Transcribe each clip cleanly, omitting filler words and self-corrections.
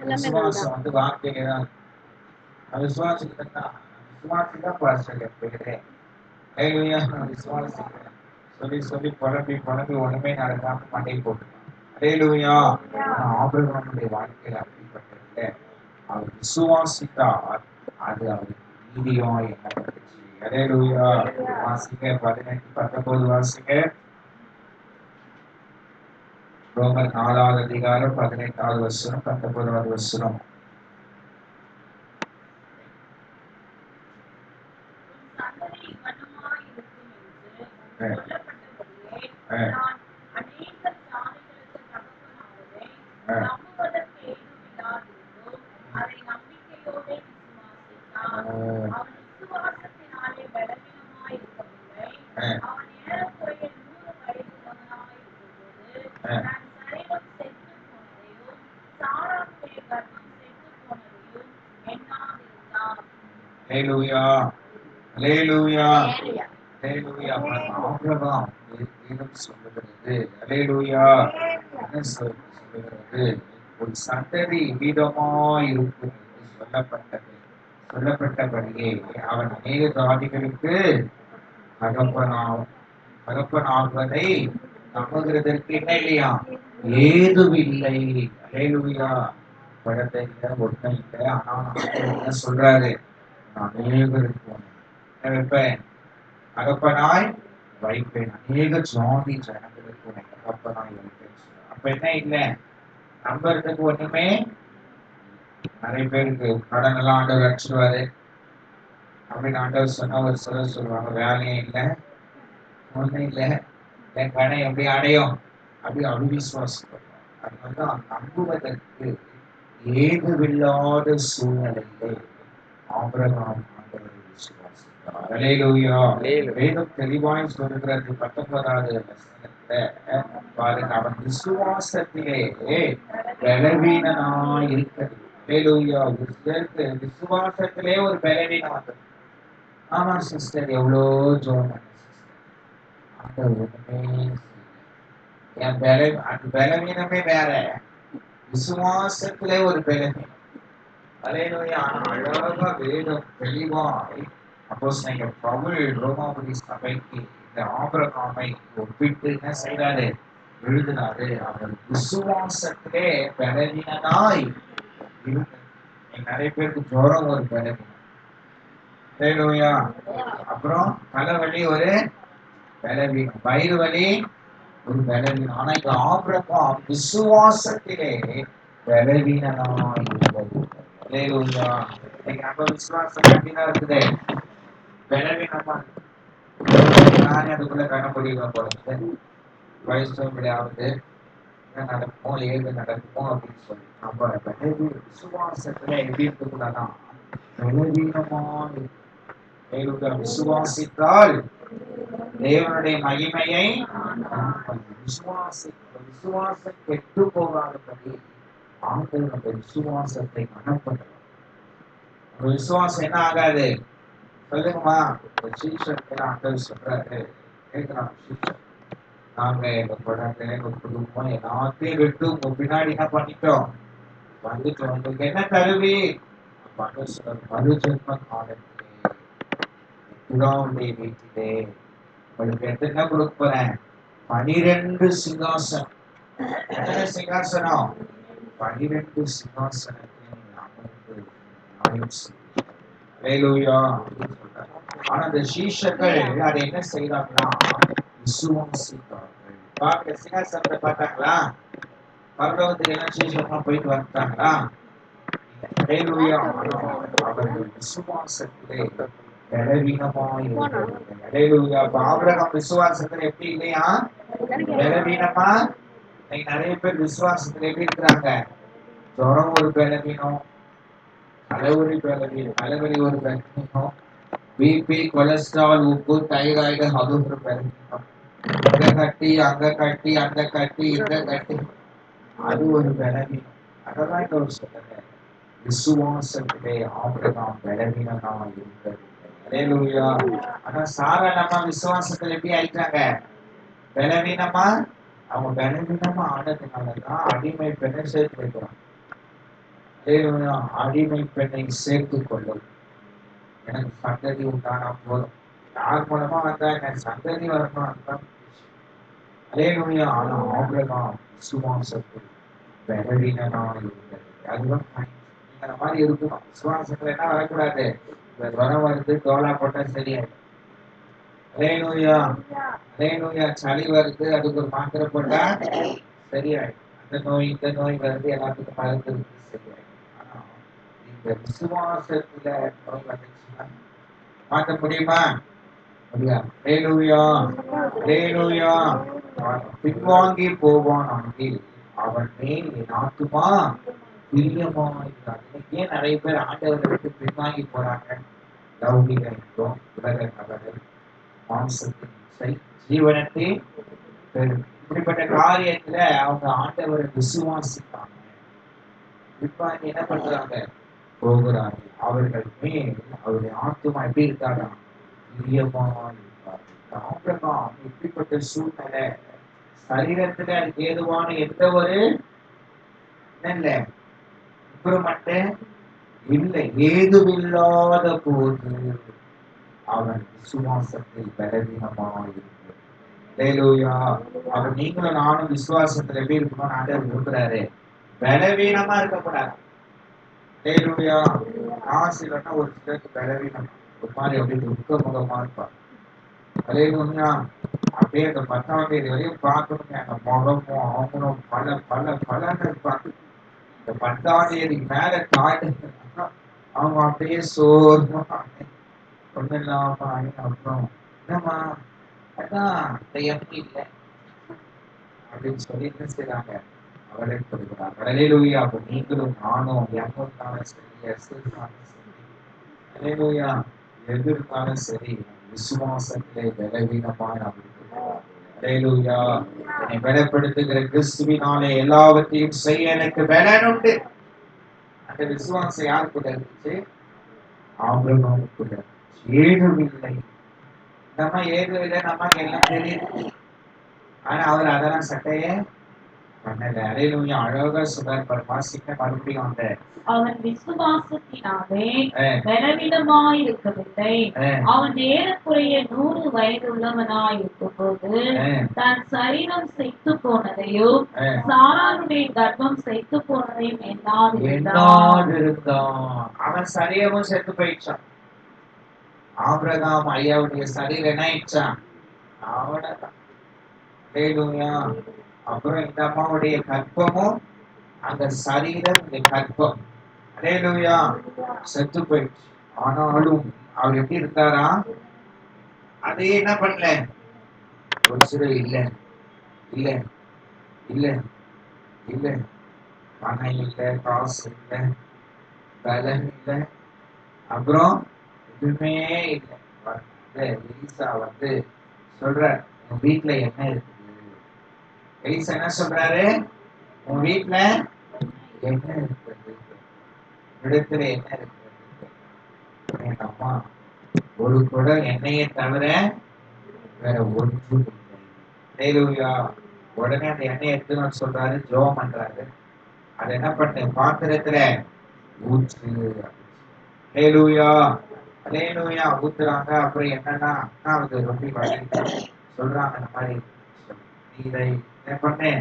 விசுவாசம் வந்து வார்த்தையிலே தான் விசுவாசிதான் பாஸ்டர் எப்படியே விசுவாசிக்கிறேன் சொல்லி சொல்லி புலம்பி ஒண்ணுமே நடக்காம மண்டை போட்டு அலேலுயா. ஆபிரகாமுடைய வாழ்க்கையில் அப்படிப்பட்டதில்லை. அவர் விசுவாசித்தார், அது அவருக்கு நீதியாய் எண்ணப்பட்டுச்சு. அலேலுயா. வாசிங்க 18-19 வாசிங்க. ரோமர் 4வது அதிகாரம் 18வது வசனம் 19வது வசனம். Hallelujah. Hallelujah. Hallelujah. ஆபிரகாம் வேதம் சொல்லுகிறது. Hallelujah. என்ன சொல்லுகிறது? ஒரு சந்ததி வீதமாய் இருக்கும் என்று சொல்லப்பட்டபடியே அவன் அநேக ஜாதிகளுக்கு தகப்பனாவதை நம்புகிறதற்கு என்ன இல்லையா? ஏதுவில்லை. Hallelujah. படத்தை ஒன்றும் இல்லை. ஆனா என்ன சொல்றாரு? அநேகருக்கு வைப்பேன், தகப்பனாய் வைப்பேன். அநேக ஜாதி ஜனங்களுக்கு உன்னை தகப்பனாய் வைப்பேன். அப்ப என்ன இல்லை? நம்புறதுக்கு ஒண்ணுமே. நிறைய பேருக்கு கடன் எல்லாம் ஆண்டவர் அடிச்சிடுவாரு அப்படின்னு ஆண்டவர் சொன்னா ஒரு சிலர் சொல்லுவாங்க, வேலையே இல்லை, ஒண்ணும் இல்லை, என் கடன் எப்படி அடையும் அப்படி அவிசுவாசம். அது வந்து நம்புவதற்கு ஏதுவில்லாத சூழ்நிலையிலே ஆபிரகாம் ஆண்டவரை விசுவாசித்தார். அல்லேலூயா. வேதம் தெளிவாய் சொல்கிறது 19வது வசனத்துல பாருங்க, அவன் விசுவாசத்திலே பலவீனனாய் இருக்கிறது. அல்லேலூயா. விசுவாசத்திலே ஒரு பலவீனம். ஆமா சிஸ்டர், எவ்வளோ ஜோம் என் பலவீனமே வேற, விசுவாசத்திலே ஒரு பலவீனம். அல்லேலூயா. அழகா வேதம் தெளிவாய் அப்போஸ்தலனாகிய பவுல் ரோமாபுரி சபைக்கு இந்த ஆபிரகாமை ஒப்பிட்டு என்ன செய்றாரு? எழுதினாரு. அவர் விசுவாசத்திலே பலவீனனாய் இருந்தார். நிறைய பேருக்கு ஜுரம் ஒரு பலவீனம். அல்லேலூயா. அப்புறம் தலைவலி ஒரு பலவீனம், வயிறு வலி ஒரு பலவீனம். ஆனா இங்க ஆபிரகாம் விசுவாசத்திலே பலவீனனாய் இருந்தது. அல்லேலூயா. நம்ம விசுவாசம் எப்படிதான் இருக்குது? பலவீனமா. நானே அதுக்குள்ள கண்ண முடியுமா போறது? வயசு எப்படியாவது என்ன நடக்குமோ ஏது நடக்குமோ அப்படின்னு சொல்லி நம்ம விசுவாசத்துல எப்படி இருக்கக்கூடாதா? பலவீனமா விசுவாசித்தால் தேவனுடைய மகிமையை விசுவாசம் கெட்டு போகாதபடி ஆண்டவர் நம்ம விசுவாசத்தை கனப்படுத்தலாம். நம்ம விசுவாசம் என்ன ஆகாது? சொல்லுங்கம்மா. ஆண்டவர் சொல்றாரு, கேட்கிறான் சீஷன், நாங்க எங்க குழந்தை எங்க குடும்பம் எல்லாத்தையும் விட்டு உங்க பின்னாடி என்ன பண்ணிட்டோம்? வந்துட்டோம். உங்களுக்கு என்ன தருவி? மறுஜென்ம காலத்திலே புறாவுடைய வீட்டிலே உங்களுக்கு என்ன கொடுக்க போறேன்? 12 சிங்காசனம். என்ன சிங்காசனம்? 12 சிங்காசனத்தை அமர்ந்து ஆயுள் செய்கிறார். அல்லேலூயா. ஆனா அந்த சீஷர்கள் அதை என்ன செய்தாங்கன்னா விசுவாசித்தார்கள். பார்க்க சிங்காசனத்தை பார்த்தாங்களா? பரலோகத்துக்கு என்ன சீஷர்களா போயிட்டு வந்துட்டாங்களா? அல்லேலூயா. அவர்கள் விசுவாசத்திலே பலவீனமாய் இருக்கிறார்கள். அல்லேலூயா. ஆபிரகாம் விசுவாசத்துல எப்படி இல்லையா? பலவீனமா. இன்னைக்கு நிறைய பேர் விசுவாசத்துல எப்படி இருக்கிறாங்க? ஜுரம் ஒரு பலவீனம், தலைவலி ஒரு பலவீனம், பிபி, கொலஸ்ட்ரால், உப்பு, தைராய்டு, அது ஒரு பலவீனம். இங்க கட்டி அங்க கட்டி அந்த கட்டி இந்த கட்டி அது ஒரு பலவீனம். அதெல்லாம் இங்க ஒரு சொல்லுங்க, விசுவாசத்திலே ஆபிரகாம் பலவீனமா இருக்கிறது. அல்லேலூயா. ஆனா சாதாரணமா விசுவாசத்துல எப்படி ஆயிட்டாங்க? பலவீனமா. அவங்க பலவீனமா ஆனதுனாலதான் அடிமை பெண்ணை சேர்த்து வைக்கிறாங்க. அடிமை பெண்ணை சேர்த்துக் கொள்ளும். எனக்கு சந்ததி உண்டானா போதும். யார் மூலமா வந்தா எனக்கு சந்ததி வரணும். அல்லேலூயா. ஆனா ஆபிரகாம் விசுவாசத்தில் பலவீனனாய் இருந்தது. அதுதான் அந்த மாதிரி இருக்கணும். விசுவாசத்துல என்ன வரக்கூடாது. வரம் வருது தோலா போட்டா சரியாயிடும். அல்லேலூயா. அல்லேலூயா. சளி வருது அதுக்கு ஒரு மாத்திரை போட்டா சரியாயிடும். அந்த நோய் இந்த நோய் வருது எல்லாத்துக்கும் மருந்து இருக்கு சரியாயிடும். ஆனா இந்த விசுவாசத்துல நோய் வந்துச்சுன்னா மாற்ற முடியுமா? முடியாது. அல்லேலூயா. அல்லேலூயா. பின்வாங்கி போவான் அங்கே அவன் மேல் என் ஆத்துமா பிரியமாயிருக்கிறார். இன்னைக்கு ஏன் நிறைய பேர் ஆண்டவரை விட்டு பின்வாங்கி போறாங்க? லௌகிக இன்பம், உலக நபர்கள், மாம்சத்தின் இச்சை, ஜீவனத்தை பெரும். இப்படிப்பட்ட காரியத்துல அவங்க ஆண்டவரை விசுவாசித்தாங்க. இப்ப என்ன பண்றாங்க? போகிறாங்க. அவர்கள் மேல் அவருடைய ஆத்துமா எப்படி இருக்காங்க? பிரியமா இருக்கார். ஆபிரகாம் இப்படிப்பட்ட சூழ்நிலை சரீரத்துல ஏதுவான எந்த ஒரு இல்ல இம்ப்ரூவ்மெண்ட் இல்லை. ஏதுமில்லாத போது அவன் விசுவாசத்தில் பலவீனமாயிருக்கிறார். அல்லேலூயா. அவர் நீங்களும் நானும் விசுவாசத்துல எப்படி இருக்கணும்னு ஆண்டவர் விரும்புறாரு. பலவீனமா இருக்கக்கூடாது. அல்லேலூயா. ஆசிரியர்னா ஒரு சிலருக்கு பலவீனம் ஒரு மாதிரி அப்படியே துக்க முகமா இருப்பார். அல்லேலூயா. அப்படியே அந்த 10ஆம் தேதி வரையும் பார்க்கணுங்க. அந்த முகமும் அவங்களும் பல பல பலன்னு இருப்பாங்க. இந்த 10ஆம் தேதி மேல தாண்டி அவங்க அப்படியே சோர்வா ஒன்றும் இல்லாம அப்புறம் என்னம்மா அதான் இந்த எம்பி இல்லை அப்படின்னு சொல்லி என்ன செய்றாங்க? அவளே கொடுக்குறாங்க. அல்லேலூயா. அப்போ நீங்களும் நானும் எம்முன்னாலும் சரி எஸ்னாலும் சரி அல்லேலூயா எது இருந்தாலும் சரி விசுவாசத்திலே பலவீனமாய் நாம் இருக்கிறோம். அல்லேலூயா. என்னை பலப்படுத்துகிற கிறிஸ்துவினாலே எல்லாவற்றையும் செய்ய எனக்கு பலன் உண்டு. அந்த விசுவாசம் யாருக்குள்ள இருந்துச்சு? ஆபிரகாமுக்குள்ள ஏதுமில்லை. நம்ம ஏதுமில்லை நமக்கு எல்லாம் தெரியுது. ஆனா அவர் அதெல்லாம் சட்டையே பண்ணல. அல்லேலூயா. அழகா சொல்றார். வாசிக்க மறுபடியும் அந்த அவன் விசுவாசத்தினாலே பலவீனமாயிருக்கவில்லை. அவன் ஏறக்குறைய 100 வயதுள்ளவனாயிருக்கும்போது தன் சரீரம் செத்து போனதையும் சாராளுடைய கர்ப்பம் செத்து போனதையும் எண்ணாதிருந்தான். அவன் சரீரமும் செத்து போயிடுச்சான். ஆபிரகாம் ஐயாவுடைய சரீரம் என்ன ஆயிடுச்சான்? அவ்வளவுதான். அல்லேலூயா. அப்புறம் இந்த அம்மாவுடைய கற்பமும் அந்த சரீரம் இந்த கற்பம் அல்லேலூயா செத்து போயிடுச்சு. ஆனாலும் அவர் எப்படி இருந்தாரா? அதே என்ன பண்ணல? ஒரு சில இல்ல இல்ல இல்ல இல்ல பணம் இல்ல காசு இல்ல பலன் இல்ல அப்புறம் எதுவுமே இல்லை. எலிசா வந்து சொல்ற உன் வீட்டுல என்ன இருக்குது? எலிசா என்ன சொல்றாரு? உன் வீட்டுல என்ன இருக்குது? இடத்துல என்ன இருக்குது? எங்க அம்மா ஒரு குடம் எண்ணெயை தவிர வேற ஒன்றும் இல்லை. அல்லேலூயா. உடனே அந்த எண்ணெயை எடுத்துன்னு சொல்றாரு. ஜெபம் பண்றாரு. அது என்ன பண்ணு? பாத்திரத்துல ஊற்று. அல்லேலூயா. அல்லேலூயா. ஊத்துறாங்க. அப்புறம் என்னன்னா அது ரொம்ப சொல்றாங்க இந்த மாதிரி இதை என்ன பண்ணு?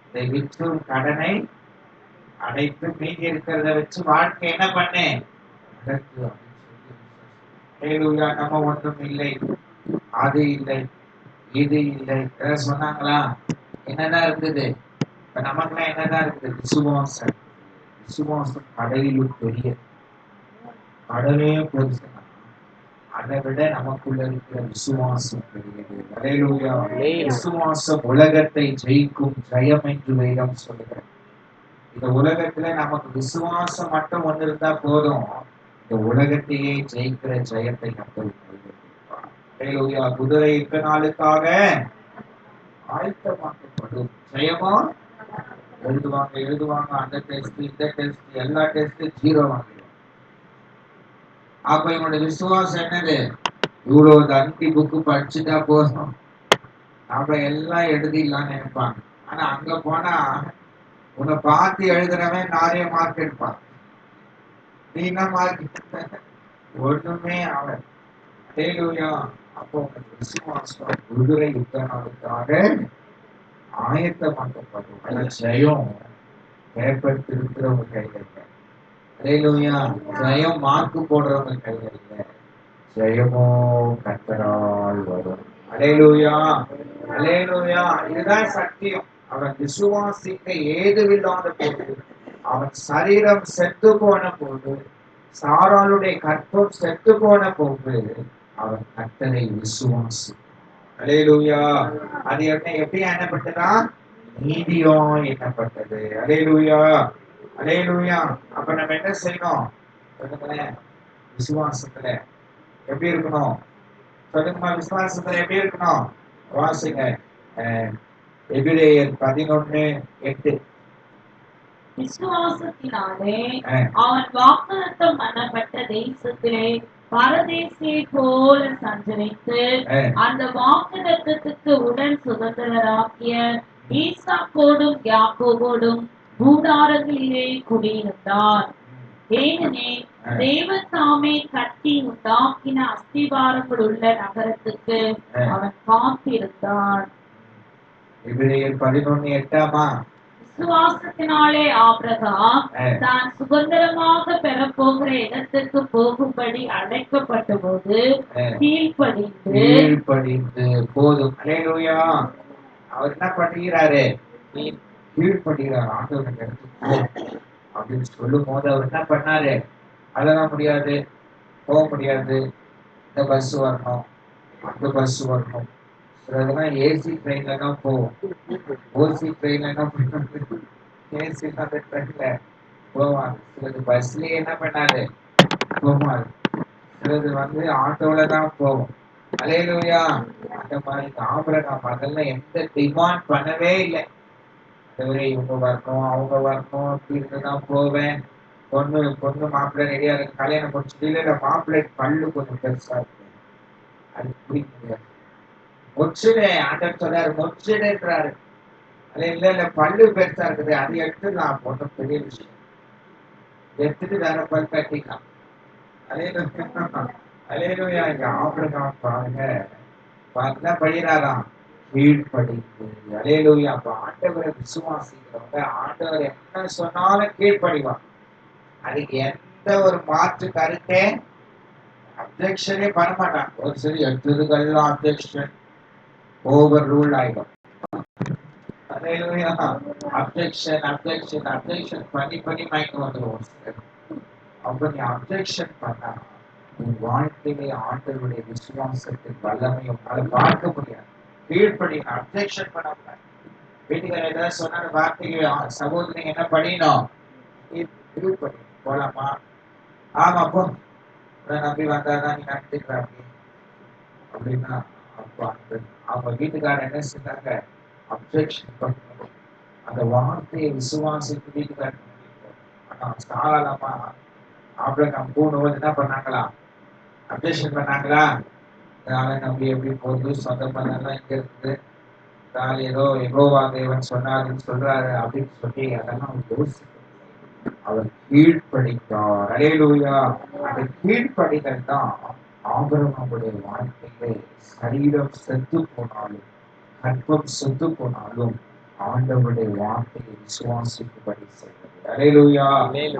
இதை விற்றும் கடனை அடைத்து மீதி இருக்கிறத வச்சு வாழ்க்கை என்ன பண்ணு? நடத்து அப்படின்னு சொல்லி. அல்லேலூயா. நம்ம ஒன்றும் இல்லை, அது இல்லை, இது இல்லை. சொன்னாங்களா? என்னதான் இருந்தது? இப்ப நமக்குலாம் என்னதான் இருக்குது? விசுவாசம். விசுவாசம் கடலிலும் பெரிய கடலே பெருசுனா அதை விட நமக்குள்ள இருக்கிற விசுவாசம் பெரியது. அல்லேலூயா. விசுவாசம் உலகத்தை ஜெயிக்கும் ஜெயம் என்று வேதம் சொல்லுகிறது. இந்த உலகத்துல நமக்கு விசுவாசம் மட்டும் ஒன்று இருந்தா போதும். இந்த உலகத்தையே ஜெயிக்கிற ஜெயத்தை கர்த்தர் கொடுத்திருக்கிறார். அல்லேலூயா. குதிரை இத்த நாளுக்காக ஆயத்தமாக்கப்படும். ஜெயமா எழுதுவாங்க அந்த டெஸ்ட் இந்த டெஸ்ட் எல்லா டெஸ்ட் 0 வாங்கிடுவாங்க. அப்ப இவனுடைய விசுவாசம் என்னது? இவ்வளவு தண்டி புக்கு படிச்சுட்டா போதும் நம்ம எல்லாம் எழுதிடலாம்னு நினைப்பாங்க. ஆனா அங்க போனா உன்னை பார்த்து எழுதுறவன் நிறைய மார்க் எடுப்பான். நீ ஒண்ணுமே அவன். ஹல்லேலூயா. அப்போ விசுவாசம் விடுதலை யுத்தனாலுக்காக ஆயத்தமாக்கப்படும். ஆனா ஜெயம் பேப்பர் திருக்கிறவங்க கையில இல்லை. ஹல்லேலூயா. ஜெயம் மார்க்கு போடுறவங்க கையில இல்லை. ஜெயமோ கர்த்தரால் வரும். ஹல்லேலூயா. ஹல்லேலூயா. இதுதான் சத்தியம். அவன் விசுவாசிக்க ஏதுவில்லாத போது, அவன் சரீரம் செத்து போன போது, சாராளுடைய கற்பம் செத்து போன போது, அவன் கர்த்தரை விசுவாசி. ஹல்லேலூயா. அது எப்படி எண்ணப்பட்டதா? நீதியோ எண்ணப்பட்டது. ஹல்லேலூயா. ஹல்லேலூயா. அப்ப நம்ம என்ன செய்யணும் சொல்லுங்களேன்? விசுவாசத்துல எப்படி இருக்கணும்? சொல்லுங்கம்மா, விசுவாசத்துல எப்படி இருக்கணும்? வாசிங்க. எபிரேயர் 11:8. விசுவாசத்தினாலே அவன் வாக்குத்தத்தம் பண்ணப்பட்ட தேசத்திலே பரதேசியை போல சஞ்சரித்து அந்த வாக்குத்தத்தத்துக்கு உடன் சுதந்திரராகிய ஈசாக்கோடும் யாக்கோபோடும் கூடாரங்களிலே குடியிருந்தார். ஏனெனில் தேவன் தாமே கட்டி உண்டாக்கின அஸ்திவாரங்கள் உள்ள நகரத்துக்கு அவன் காத்திருந்தான். எபிரேயர் 11:8. விசுவாசத்தினாலே ஆபிரகாம் தான் சுதந்திரமாக பெறப்போகிற இடத்துக்கு போகும்படி அழைக்கப்பட்ட போது கீழ்ப்படிந்து போதும். ஹல்லேலூயா. அவர் என்ன பண்ணுகிறாரு? கீழ்ப்படுகிறார். ஆண்டவருக்கு எடுத்து அப்படின்னு சொல்லும் போது அவர் என்ன பண்ணாரு? அதெல்லாம் முடியாது, போக முடியாது, இந்த பஸ் வரணும், அந்த பஸ் வரணும். சிலதெல்லாம் ஏசி ட்ரெயின்ல தான் போவோம். ஓசி ட்ரெயின்ல என்ன பண்ணாரு? ஏசி அந்த ட்ரெயின்ல போவாங்க. சிலது பஸ்லயே என்ன பண்ணாரு? போவாரு. சிலது ஆட்டோல தான் போவோம். ஹல்லேலூயா. அந்த மாதிரி ஆபிரகாம் அதெல்லாம் எந்த டிமாண்ட் பண்ணவே இல்லை. இவங்க வரணும், அவங்க வரணும், தீர்ந்துதான் போவேன். பொண்ணு மாப்பிள்ளை ரெடியா இருக்கு, கல்யாணம் முடிச்சுட்டு இல்ல மாப்பிள்ளை பல்லு கொஞ்சம் பெருசா இருக்கு, அது பிடிக்க முடியாது, முடிச்சுடு. ஆண்டர் சொல்றாரு முடிச்சுடுன்றாரு. அது இல்ல பல்லு பெருசா இருக்குது, அது எடுத்துக்கலாம். பொண்ணு பெரிய விஷயம், எடுத்துட்டு வேற பல் கட்டிக்கலாம். அலேலூயா. இங்க ஆபிரகாம் பாருங்க, என்ன படிக்கிறாராம்? கீழ்ப்படிந்து. அலேலூயா. அப்ப ஆண்டவரை விசுவாசிக்கிறவங்க ஆண்டவர் என்ன சொன்னாலும் கீழ்ப்படிவாங்க. அதுக்கு எந்த ஒரு மாற்று கருத்தே அப்ஜெக்ஷனே பண்ண மாட்டாங்க. ஒரு சரி எடுத்ததுக்கெல்லாம் அப்ஜெக்ஷன், ஓவர் ரூல் ஆயிடும். அப்ஜெக்ஷன் அப்ஜெக்ஷன் அப்ஜெக்ஷன் பண்ணி மயக்கம் வந்துடுவோம். அப்ப நீ அப்ஜெக்ஷன் பண்ணா உன் வாழ்க்கையிலே ஆண்டவருடைய விசுவாசத்தின் வல்லமை உன்னால பார்க்க முடியாது. கீழ்ப்படி, அப்ஜெக்ஷன் பண்ண முடியாது. வீட்டுக்கார ஏதாவது சொன்ன வார்த்தைக்கு சகோதரி என்ன பண்ணினோம்? கீழ்ப்படி. போலாமா? ஆமா போ, நம்பி வந்தாதான் நீ நடத்துக்கிற அப்படின்னா அப்பா அவங்க வீட்டுக்காரர் என்ன செஞ்சாங்க? அப்ஜெக்ஷன் பண்ணணும். அந்த வார்த்தையை விசுவாசித்து வீட்டுக்காரர் ஆனா தாராளமா ஆபிரகாம் போடும்போது என்ன பண்ணாங்களா? அப்ஜெக்ஷன் பண்ணாங்களா? அதனால நம்பி எப்படி போகுது, சொந்த பண்ணலாம் இங்க இருக்குது, ஏதோ யெகோவா தேவன் சொன்னாருன்னு சொல்றாரு அப்படின்னு சொல்லி அதெல்லாம் யோசிக்க அவர் கீழ்ப்படித்தார். அல்லேலூயா. அந்த கீழ்ப்படிதல் தான் ஆபிரகாமுடைய வாழ்க்கையிலே சரீரம் செத்து போனாலும் கற்பம் செத்து போனாலும் ஆண்டவருடைய வார்த்தையை விசுவாசிக்கும்படி செய்வது. அல்லேலூயா.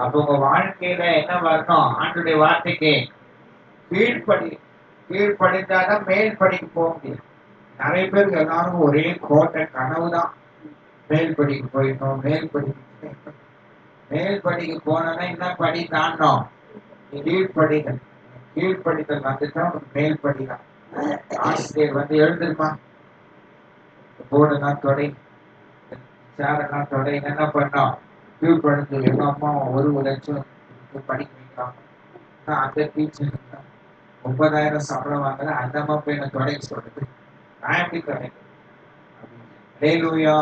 அப்ப உங்க வாழ்க்கையில என்ன வரணும்? ஆண்டவருடைய வார்த்தைக்கு கீழ்ப்படிந்தாதான் மேல் படிக்க போக முடியும். நிறைய பேருக்கு எல்லாரும் ஒரே கோட்டை கனவுதான், மேல் படிக்க போயிடணும், மேல் படிக்க போனா என்ன படி தாண்டணும்? கீழ்ப்படிதல். கீழ்ப்படிதல் வந்துதான் மேல் படிதான். ஆசிரியர் எழுதுமா போர்டெல்லாம் தொடை, சேரெல்லாம் தொடை, என்ன பண்ணோம்? கீழ்ப்படிந்து. எங்க அம்மா 1 லட்சம் படிக்க வைக்கலாம், அந்த டீச்சர் 30,000 சம்பளம் வாங்கல, அந்த அம்மா போய் என்ன தொடைக்க சொல்றது, நான் எப்படி தொடைக்க? அல்லேலூயா.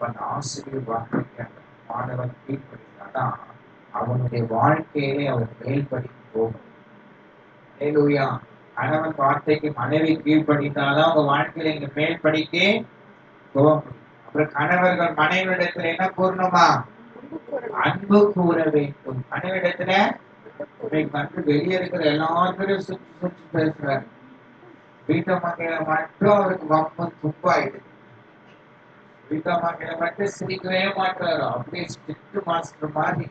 அந்த ஆசிரியர் வார்த்தைக்கு அந்த மாணவன் கீழ்ப்படித்தாதான் அவனுடைய வாழ்க்கையிலே அவர் மேல்படிக்கு போகும். அல்லேலூயா. கணவன் வார்த்தைக்கு மனைவி கீழ்ப்படித்தாதான் அவங்க வாழ்க்கையில இங்க மேல்படிக்கு போக முடியும். அப்புறம் கணவர்கள் மனைவிடத்துல என்ன கூறணுமா? அன்பு கூற வேண்டும். மனைவிடத்துல இன்னைக்கு வந்து வெளியே இருக்கிற எல்லாத்தையும் சுற்றி சுற்றி பேசுறாரு. வீட்டை மக்கையில மட்டும் அவருக்கு வம்பு துப்பாயிடுது. வீட்டை மக்கையில மட்டும் சிரிக்கவே மாட்டாரு. அப்படியே ஸ்ட்ரிக்ட் மாஸ்டர் மாதிரி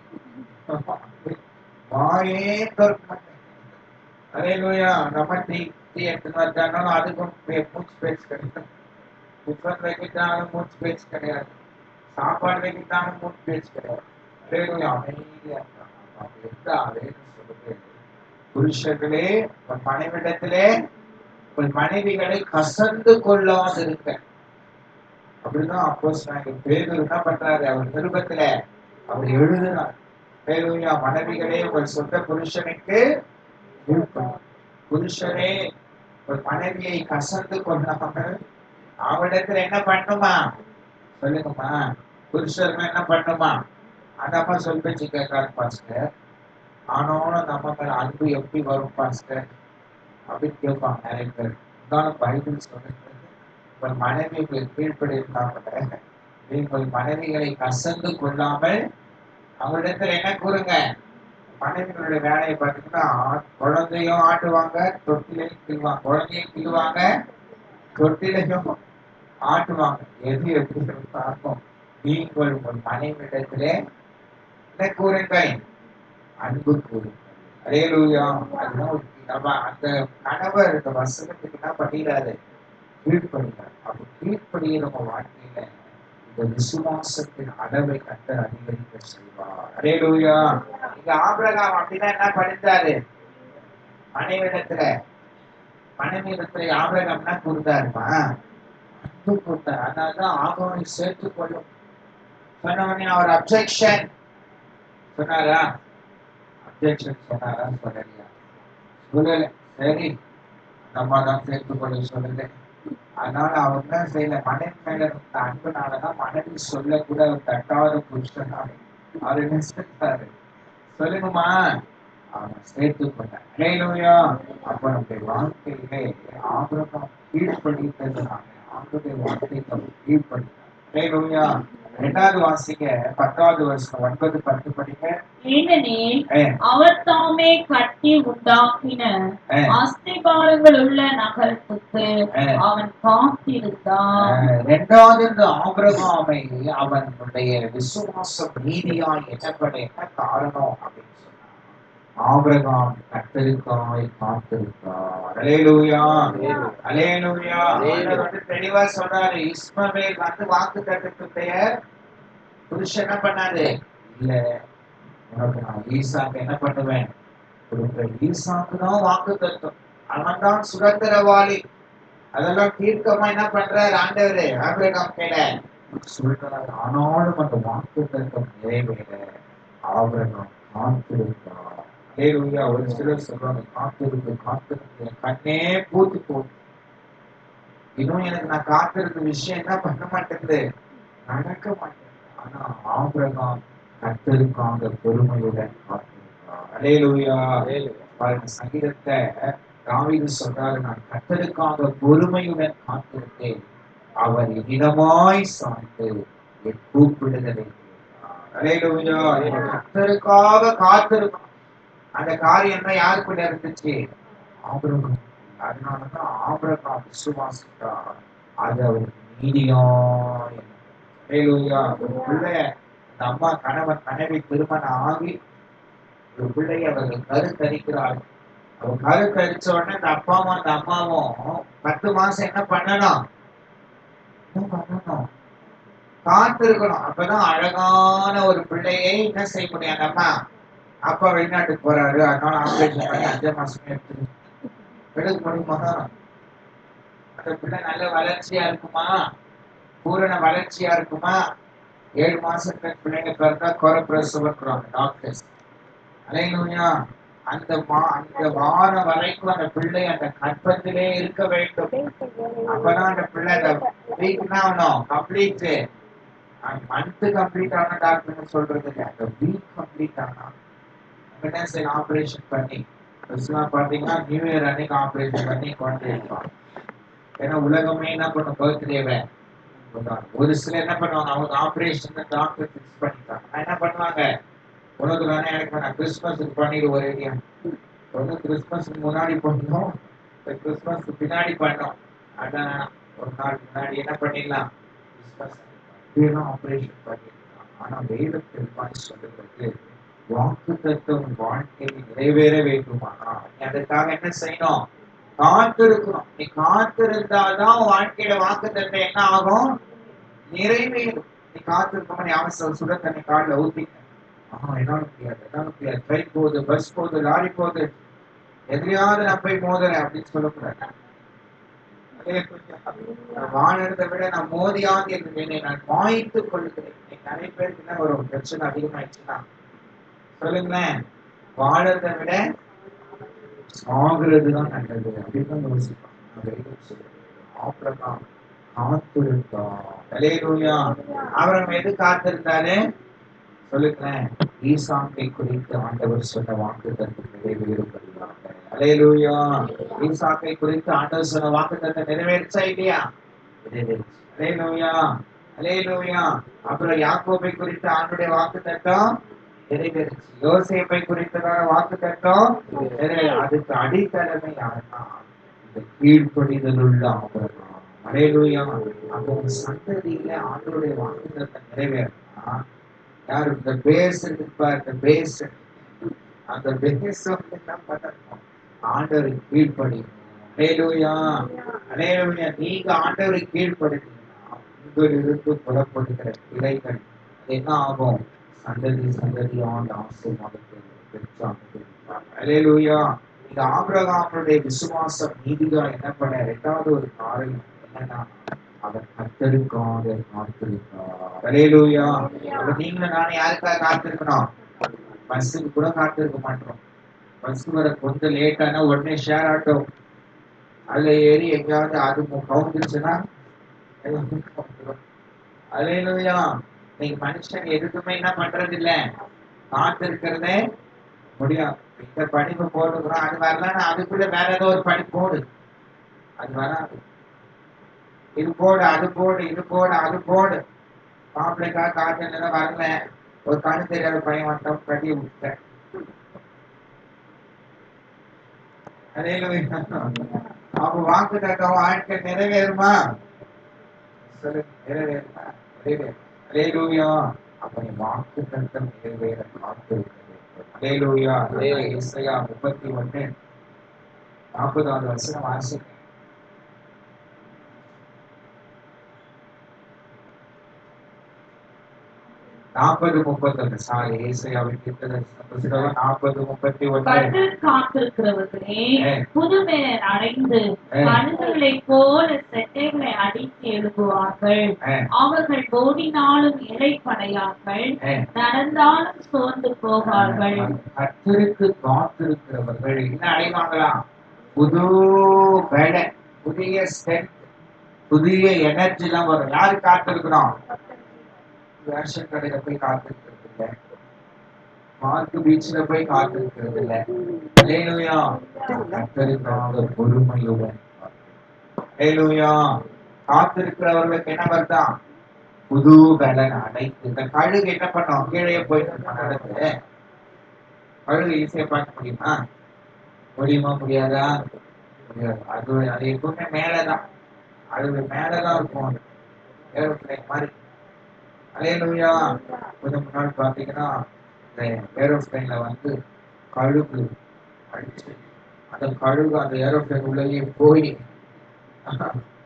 வாயே திறக்க மாட்டேன். அல்லேலூயா. நம்ம டீ எடுத்துன்னு வந்தாலும் அதுக்கும் மூச்சு பேச்சு கிடையாது. டிஃபன் வைக்கிட்டாலும் மூச்சு பேச்சு கிடையாது. சாப்பாடு வைக்கிட்டாலும் மூச்சு பேச்சு கிடையாது. அல்லேலூயா. அமைதியா இருக்காங்க. அப்ப எந்த ஆவேன்னு சொல்லுது, புருஷர்களே உன் மனைவிடத்திலே உன் மனைவிகளை கசந்து கொள்ளாது இருக்க. அப்படிதான் அப்போஸ்தலனாகிய பேதுரு என்ன பண்றாரு, அவர் நிருபத்துல அவர் எழுதுறார். அல்லேலூயா. மனைவிகளே உங்கள் சொந்த புருஷனுக்கு கீழ்ப்படியுங்கள். புருஷரே ஒரு மனைவியை கசந்து கொள்ளாமல் அவளிடத்துல என்ன பண்ணுமா சொல்லுங்கம்மா. புருஷர்கள் என்ன பண்ணுமா? அந்த அம்மா சொல் பேச்சு கேட்காது பாஸ்டர். ஆனாலும் அந்த அம்மா மேல அன்பு எப்படி வரும் பாஸ்டர் அப்படின்னு கேட்பாங்க நிறைய பேர். இருந்தாலும் பைபிள் சொல்லுறது, உங்கள் மனைவிக்கு கீழ்ப்படி இருந்தாங்க, உங்கள் மனைவிகளை கசந்து கொள்ளாமல் அவரிடத்துல என்ன கூறுங்க. மனைவிகளுடைய வேலையை பார்த்தீங்கன்னா, குழந்தையும் ஆட்டுவாங்க, தொட்டிலையும் கிள்வாங்க. குழந்தையும் கிள்வாங்க, தொட்டிலையும் ஆட்டுவாங்க. எது எப்படி பார்ப்போம். நீங்கள் உங்கள் மனைவிடத்திலே என்ன கூறுங்கள், அன்பு கூறுங்கள். அல்லேலூயா. அதுதான் நம்ம அந்த கணவர் இந்த வசனத்துக்கு என்ன பண்ணிடாரு, கீழ்ப்படுகிறார். அப்ப கீழ்ப்படிய நம்ம வாழ்க்கையில இந்த விசுவாசத்தின் அளவை கர்த்தர் அதிகரிக்க செய்வார். அல்லேலூயா. இங்க ஆபிரகாம் அப்படிதான் என்ன படித்தாரு, மனைவிடத்துல மனைவிடத்துல ஆபிரகாம் என்ன கூறுதாருமா, அன்பு கூட்டார். அதனாலதான் ஆகவனை சேர்த்துக் கொள்ளும் சொன்னவனே அவர் அப்செக்ஷன் சொன்னாரா, அப்செக்ஷன் சொன்னாரா சொல்லலையா, சொல்லல. சரி நம்ம தான் சேர்த்துக்கொள்ள சொல்லல. அதனால அவர் என்ன செய்யல, மனைவி மேல இருந்த அன்புனாலதான் மனைவி சொல்ல கூட அவர் தட்டாத புருஷன் அவர் என்ன செஞ்சாரு சொல்லுங்கம்மா, அவன் சேர்த்துக்கொண்டார். அல்லேலூயா. அப்ப நம்முடைய வாழ்க்கையிலே ஆபிரகாம் கீழ்ப்படித்ததுனால ஆண்டுடைய வார்த்தைக்கு அவர் கீழ்ப்படித்தார். அல்லேலூயா. 2வது வாசிங்க, 10வது வருஷம் 9, 10 படிங்க. ஏனெனில் அவர் தாமே கட்டி உண்டாக்கின அஸ்திபாரங்கள் உள்ள நகரத்துக்கு அவன் காத்திருந்தான். 2வது இந்த ஆபிரகாமை அவனுடைய விசுவாசம் நீதியாய் எண்ணப்பட என்ன காரணம் அப்படின்னு சொன்னா, ஆபிரகாம் கர்த்தருக்காய் காத்திருந்தார். அல்லேலூயா. அல்லேலூயா. ஆண்டவர் வந்து தெளிவா சொல்றாரு, இஸ்மவேல் வந்து வாக்குத்தத்தத்துடைய புருஷன் என்ன பண்ணாரு, இல்ல உனக்கு நான் ஈசாக்கு என்ன பண்ணுவேன் கொடுப்பேன். ஈசாக்கு தான் வாக்குத்தத்தம், அவன் தான் சுதந்திரவாளி. அதெல்லாம் தீர்க்கமா என்ன பண்றாரு ஆண்டவரு ஆபிரகாம் கேள சொல்றாரு. ஆனாலும் அந்த வாக்குத்தத்தம் நிறைவேற ஆபிரகாம் காத்திருந்தார். அல்லேலூயா. ஒரு சிலர் சொல்றாங்க, காத்திருக்கு காத்திருக்கு என் கண்ணே பூத்து போகுது, இன்னும் எனக்கு நான் காத்திருக்க விஷயம் என்ன பண்ண மாட்டேங்குது, நடக்க மாட்டேங்குது. ஆனா ஆபிரகாம் கர்த்தருக்காக பொறுமையுடன் காத்திருந்தார். அல்லேலூயா. பாருங்க, சங்கீதத்தை தாவீது சொல்றாரு, நான் கர்த்தருக்காக பொறுமையுடன் காத்திருந்தேன், அவர் என்னிடமாய் சாய்ந்து என் கூப்பிடுதலை கேட்டார். அல்லேலூயா. கர்த்தருக்காக காத்திருக்கணும். அந்த காரியம் தான் யாருக்குள்ள இருந்துச்சு, ஆபிரகாம். அதனாலதான் ஆபிரகாம் விசுவாசித்தார், அது அவருக்கு நீதியாய் எண்ணப்பட்டது. அல்லேலூயா. ஒரு பிள்ளை, அந்த அம்மா கணவன் மனைவி திருமணம் ஆகி ஒரு பிள்ளையை அவர்கள் கருத்தரிக்கிறார்கள். அவர் கருத்தரிச்ச உடனே அந்த அப்பாவும் அந்த அம்மாவும் 10 மாசம் என்ன பண்ணணும், காத்து இருக்கணும். அப்பதான் அழகான ஒரு பிள்ளையை என்ன செய்ய முடியும். அந்த அம்மா, அப்பா வெளிநாட்டுக்கு போறாரு, அதனால ஆபரேஷன் பண்ணி 5 மாசமே எடுக்க முடியுமா? அந்த பிள்ளை நல்ல வளர்ச்சியா இருக்குமா, பூரண வளர்ச்சியா இருக்குமா? 7 மாசத்துல பிள்ளைங்க பிறந்தா குறை பிரசவம் டாக்டர்ஸ். அல்லேலூயா. அந்த வாரம் வரைக்கும் அந்த பிள்ளை அந்த கற்பத்திலே இருக்க வேண்டும். அப்பதான் அந்த பிள்ளை அந்த வீக் என்ன ஆகணும், கம்ப்ளீட் மந்த் கம்ப்ளீட் ஆன டாக்டர் சொல்றது இல்லை, அந்த வீக் கம்ப்ளீட் ஆனா என்ன செய்யணும், ஆபரேஷன் பண்ணி பாத்தீங்கன்னா நியூ இயர் அன்னைக்கு ஆபரேஷன் பண்ணி கொண்டு இருப்பாங்க. ஏன்னா உலகமே என்ன பண்ணும், பர்த்டேவை ஒரு சில என்ன பண்ணுவாங்க, அவங்க ஆபரேஷன் டாக்டர் பிக்ஸ் பண்ணிட்டாங்க, என்ன பண்ணுவாங்க, உனக்கு தானே எனக்கு நான் கிறிஸ்துமஸுக்கு பண்ணிடு ஒரேடியா. ஒன்று கிறிஸ்துமஸுக்கு முன்னாடி பண்ணோம், கிறிஸ்துமஸ்க்கு பின்னாடி பண்ணோம். அதான் ஒரு நாள் முன்னாடி என்ன பண்ணிடலாம், கிறிஸ்துமஸ் அப்படியெல்லாம் ஆப்ரேஷன் பண்ணிடலாம். ஆனா வேதம் பெருமாள் சொல்லுறது வாக்கு தத்துவம் வாழ்க்கையில் நிறைவேற வேண்டுமானா நீ அதுக்காக என்ன செய்யணும், காத்திருக்கணும். நீ காத்திருந்தாதான் வாழ்க்கையில வாக்கு தத்துவம் என்ன ஆகும், நிறைவேறும். நீ காத்திருக்கணும். நீ அவசர சுட தண்ணி காலில் ஊத்திக்க, என்னால முடியாது, என்னால முடியாது, ட்ரெயின் போகுது, பஸ் போகுது, லாரி போகுது, எதிரியாவது நான் போய் மோதுறேன் அப்படின்னு சொல்லக்கூடாது. வாழறதை விட நான் மோதியாவது என்னை நான் மாய்த்துக் கொள்கிறேன். நிறைய பேருக்கு என்ன ஒரு பிரச்சனை அதிகமாயிடுச்சுன்னா சொல்லுங்களேன், வாழறதை விட சாகுறதுதான் நல்லது அப்படின்னு யோசிப்பாங்க. ஆபிரகாம் காத்திருந்தான். அல்லேலூயா. அவரம் எது காத்திருந்தாரு சொல்லுங்களேன், ஈசாக்கை குறித்து ஆண்டவர் சொன்ன வாக்குத்தத்தம் நிறைவேறும்படியாக. அல்லேலூயா. ஈசாக்கை குறித்து ஆண்டவர் சொன்ன வாக்குத்தத்தம் நிறைவேறுச்சா இல்லையா? நிறைவேறுச்சு. அல்லேலூயா. அல்லேலூயா. அப்புறம் யாக்கோபை குறித்து ஆண்டுடைய வாக்குத்தத்தம் நிறைவேறுச்சு. யோசேப்பை குறித்ததான வாக்குத்தத்தம் அதுக்கு அடித்தளமே யாருன்னா இந்த கீழ்ப்படிதல் உள்ள ஆபிரகாம். அல்லேலூயா. அப்போ உங்க சந்ததியில ஆண்டவருடைய வாக்குத்தத்தம் நிறைவேறினா யாரு இந்த பேஸ் இருப்பார், இந்த பேஸ் அந்த பேஸ் வந்து என்ன பண்ணணும், ஆண்டவருக்கு கீழ்ப்படியணும். அல்லேலூயா. அல்லேலூயா. நீங்க ஆண்டவருக்கு கீழ்ப்படினீங்கன்னா உங்களிலிருந்து புறப்படுகிற கிளைகள் அது என்ன ஆகும், சந்ததி சந்ததியான ஆசீர்வாதத்தை பெற்றாங்க. அல்லேலூயா. இந்த ஆபிரகாமுடைய விசுவாசம் நீதியா என்ன பண்ண இரண்டாவது ஒரு காரியம் என்னன்னா அவர் கர்த்தருக்காக காத்திருக்கிறார். அல்லேலூயா. அப்ப நீங்களும் நானே யாருக்காக காத்திருக்கணும், பஸ்ஸுக்கு கூட காத்திருக்க மாட்டோம். பஸ் வர கொஞ்சம் லேட்டானா உடனே ஷேர் ஆட்டோ அதுல ஏறி எங்கேயாவது அது கவுந்துருச்சுன்னா அல்லேலூயா. நீங்க மனுஷன் எதுக்குமே என்ன பண்றது இல்ல, காத்திருக்கிறதே முடியும். இந்த படிப்பு போட்டுக்கிறோம், அது வரலன்னா அதுக்குள்ள வேற ஏதோ ஒரு படிப்பு போடு, அது வராது. இது போடு, அது போடு, இது போடு, அது போடு. மாப்பிள்ளைக்காக காத்திருந்தா வரல, ஒரு கண்ணு தெரியாத பையன் வந்தோம் கட்டி விட்டேன். அப்ப வாக்கு தத்தம் வாழ்க்கை நிறைவேறுமா, நிறைவேறுமா? நிறைவேறும். அப்ப நீ வாக்கு தத்தம் நிறைவேற காத்திருக்க வேண்டும். அல்லேலூயா. ஏசாயா 31:40 வசனம் வாசிக்க. 40:31 சாரி, ஏசாயாவின் தீர்க்கதரிசன புத்தகம் 40:31. கர்த்தர் காத்திருக்கிறவர்களே புதுமையை அடைந்து கழுகுகளைப் போல செட்டைகளை அடித்து எழுப்புவார்கள். அவர்கள் ஓடினாலும் இளைப்படையார்கள், நடந்தாலும் சோர்ந்து போவார்கள். கர்த்தருக்கு காத்திருக்கிறவர்கள் என்ன அடைவாங்களா, புது பல, புதிய ஸ்ட்ரென்த், புதிய எனர்ஜி எல்லாம் வரும். யாரு காத்திருக்கிறோம், ரேஷன் கடையில போய் காத்திருக்கிறது இல்ல, பார்க்கு பீச்ல போய் காத்திருக்கிறது இல்ல. அல்லேலூயா. கர்த்தருக்காக பொறுமையுடன். அல்லேலூயா. காத்திருக்கிறவர்களுக்கு என்ன வருதா, புது பலன் அடைத்து. இந்த கழுகு என்ன பண்ணோம், கீழே போயிட்டு நடந்து கழுகு ஈஸியா பார்க்க முடியுமா, முடியுமா முடியாதா, முடியாது. அது எப்பவுமே மேலதான், அது மேலதான் இருக்கும், ஏரோப்ளேன் மாதிரி. அல்லேலூயா. கொஞ்சம் முன்னாடி பாத்தீங்கன்னா இந்த ஏரோப்ளேன்ல வந்து கழுகு அடிச்சு அந்த கழுகு அந்த ஏரோப்ளேன் உள்ளேயே போய்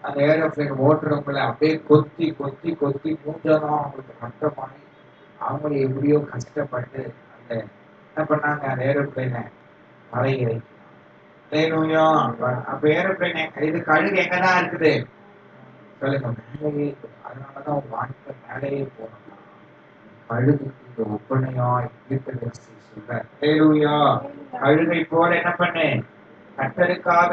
அந்த ஏரோப்ளேன் ஓட்டுறவங்களை அப்படியே கொத்தி கொத்தி கொத்தி மூஞ்சதான் அவங்களுக்கு கஷ்டமாயி அவங்களை எப்படியோ கஷ்டப்பட்டு அந்த என்ன பண்ணாங்க, அந்த ஏரோப்ளேனை மலையை. அல்லேலூயா. அப்ப ஏரோப்ளேன் இது கழுகு எங்கதான் இருக்குது சொல்லுங்க, மேலேயே. அதனாலதான் வாழ்க்கை மேலேயே போனோம். கழுகுக்கு ஒப்பனையாய் தீர்க்கதரிசி சொல்றார். அல்லேலூயா. கழுகை போல என்ன பண்ணு, கர்த்தருக்காக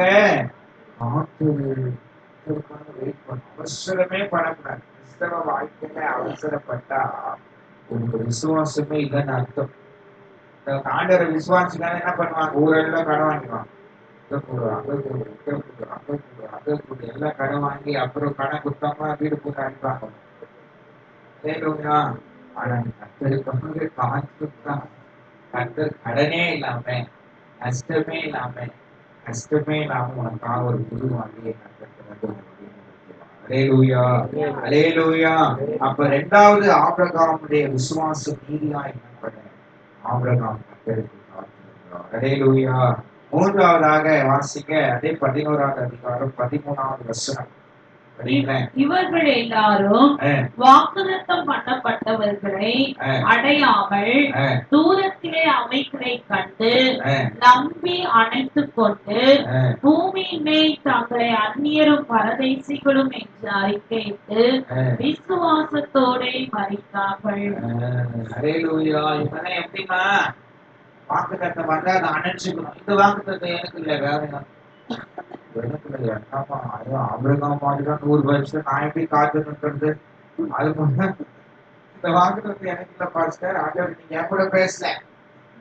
வெயிட் பண்ண, அவசரமே பண்ணக்கூடாது. கிறிஸ்தவ வாழ்க்கையில அவசரப்பட்டா உங்க விசுவாசமே இல்லைன்னு அர்த்தம். ஆண்டவரை விசுவாசிக்காக என்ன பண்ணுவாங்க, ஊரெல்லாம் கடன் வாங்கிடுவாங்க. எல்லாம் கடன் வாங்கி அப்புறம் கடன் கொடுத்தாங்க வீடு போட்டு அனுப்பாங்க. ஆனா கர்த்தருக்காக காத்துதான் கர்த்தர் கடனே இல்லாம, நஷ்டமே இல்லாம உனக்காக ஒரு புது வாழ்க்கையை கர்த்தர் திறந்து கொடுத்திருக்கிறார். அல்லேலூயா, அல்லேலூயா. அப்ப இரண்டாவது ஆபிரகாமுடைய விசுவாச நீதியா என்னப்பட ஆபிரகாம் கர்த்தருக்கு காத்திருக்கிறார். அல்லேலூயா. மூன்றாவதாக வாசிக்க அதே 11வது அதிகாரம் 13வது வசனம். இவர்கள் எல்லாரும் வாக்குத்தத்தம் பண்ணப்பட்டவர்களை அடையாமல் தூரத்திலே அவைகளை கண்டு நம்பி அணைத்துக் கொண்டு பூமியின் மேல் தங்களை அந்நியரும் பரதேசிகளும் என்று அறிக்கையிட்டு விசுவாசத்தோட மரித்தார்கள். எப்படிமா வாக்குத்தத்தம் வந்தா அதை அணைச்சுக்கணும். இந்த வாக்குத்தத்தம் எனக்கு இல்லை, வேற ஆபிரகாம் மாதிரிதான் 100 வருஷம் நான் எப்படி காத்து நிற்கிறது? அது இந்த வாக்குத்தத்தம் எனக்கு இல்ல பாஸ்டர். ஆண்டவர் நீங்க என் கூட பேசல,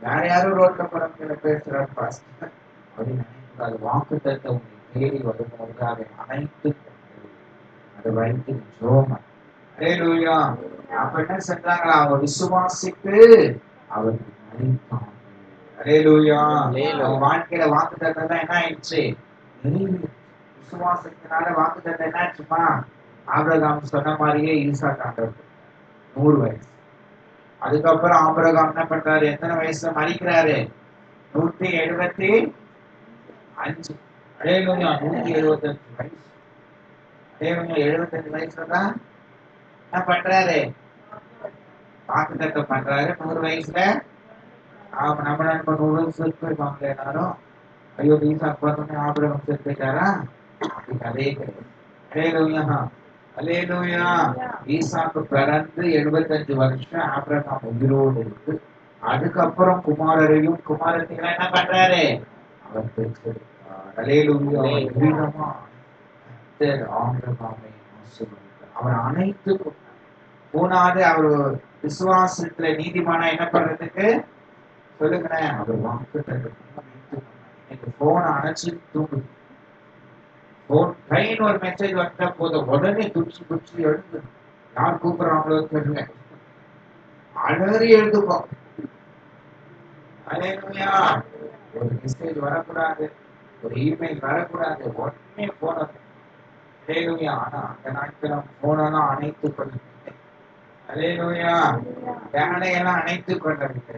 வேற யாரும் ரோட்ல போறவங்க பேசுறாரு பாஸ்டர் அப்படின்னு நினைக்கிறது. அது வாக்குத்தத்தம் உங்களை தேடி வரும்போது அதை அனைத்து அதை வைத்து ஜோமன். அல்லேலூயா. அப்ப என்ன செஞ்சாங்களா? அவங்க விசுவாசித்து அவருக்கு மரித்தாங்க. அல்லேலூயா. அவங்க வாழ்க்கையில வாக்குத்தத்தம் தான் என்ன ஆயிடுச்சு? விசுவாசத்தினால வாக்குத்தத்தம் என்னாச்சுமா? ஆபிரகாம் சொன்ன மாதிரியே ஈசாக்கு ஆண்டவர் 100 வயசு. அதுக்கப்புறம் ஆபிரகாம் என்ன பண்றாரு? எத்தனை வயசுல மரிக்கிறாரு? 175. அல்லேலூயா. 175 வயசு. அல்லேலூயா. 75 வயசுல தான் என்ன பண்றாரு? வாக்குத்தத்தம் பண்றாரு. 100 வயசுல நம்ம நண்பன் 100 வயசு போயிருப்பாங்க எல்லாரும். ஐயோ ஈசாக்கு பார்த்தோன்னே ஆபிரகாம் செத்து போயிட்டாரா? அப்படின்னு அதே கிடையாது. அல்லேலூயா. ஈசாக்கு பிறந்து 75 வருஷம் ஆபிரகாம் உயிரோடு இருக்கு. அதுக்கப்புறம் குமாரரையும் குமாரத்தையும் என்ன பண்றாரு? அவர் பெற்றெடுத்தார். அல்லேலூயா. ஆபிரகாமை ஆசீர்வதித்தார். அவர் அனைத்து மூணாவது அவர் விசுவாசத்துல நீதிமானா என்ன பண்றதுக்கு சொல்லுங்களேன். அவர் வாக்குத்தத்தம் போன அணைச்சு தூங்குது. ட்ரெயின் ஒரு மெசேஜ் வந்தா போதும் உடனே துடிச்சு எழுந்து யார் கூப்பிடுறாங்களோ தெரியல, அலறி எழுதுப்போ. அல்லேலூயா. ஒரு மெசேஜ் வரக்கூடாது, ஒரு இமெயில் வரக்கூடாது, உடனே போனது. அல்லேலூயா. ஆனா அந்த நாட்கள் போனெல்லாம் அணைத்துக் கொள்ளவில்லை. அல்லேலூயா. யானையெல்லாம் அணைத்துக் கொள்ளவில்லை,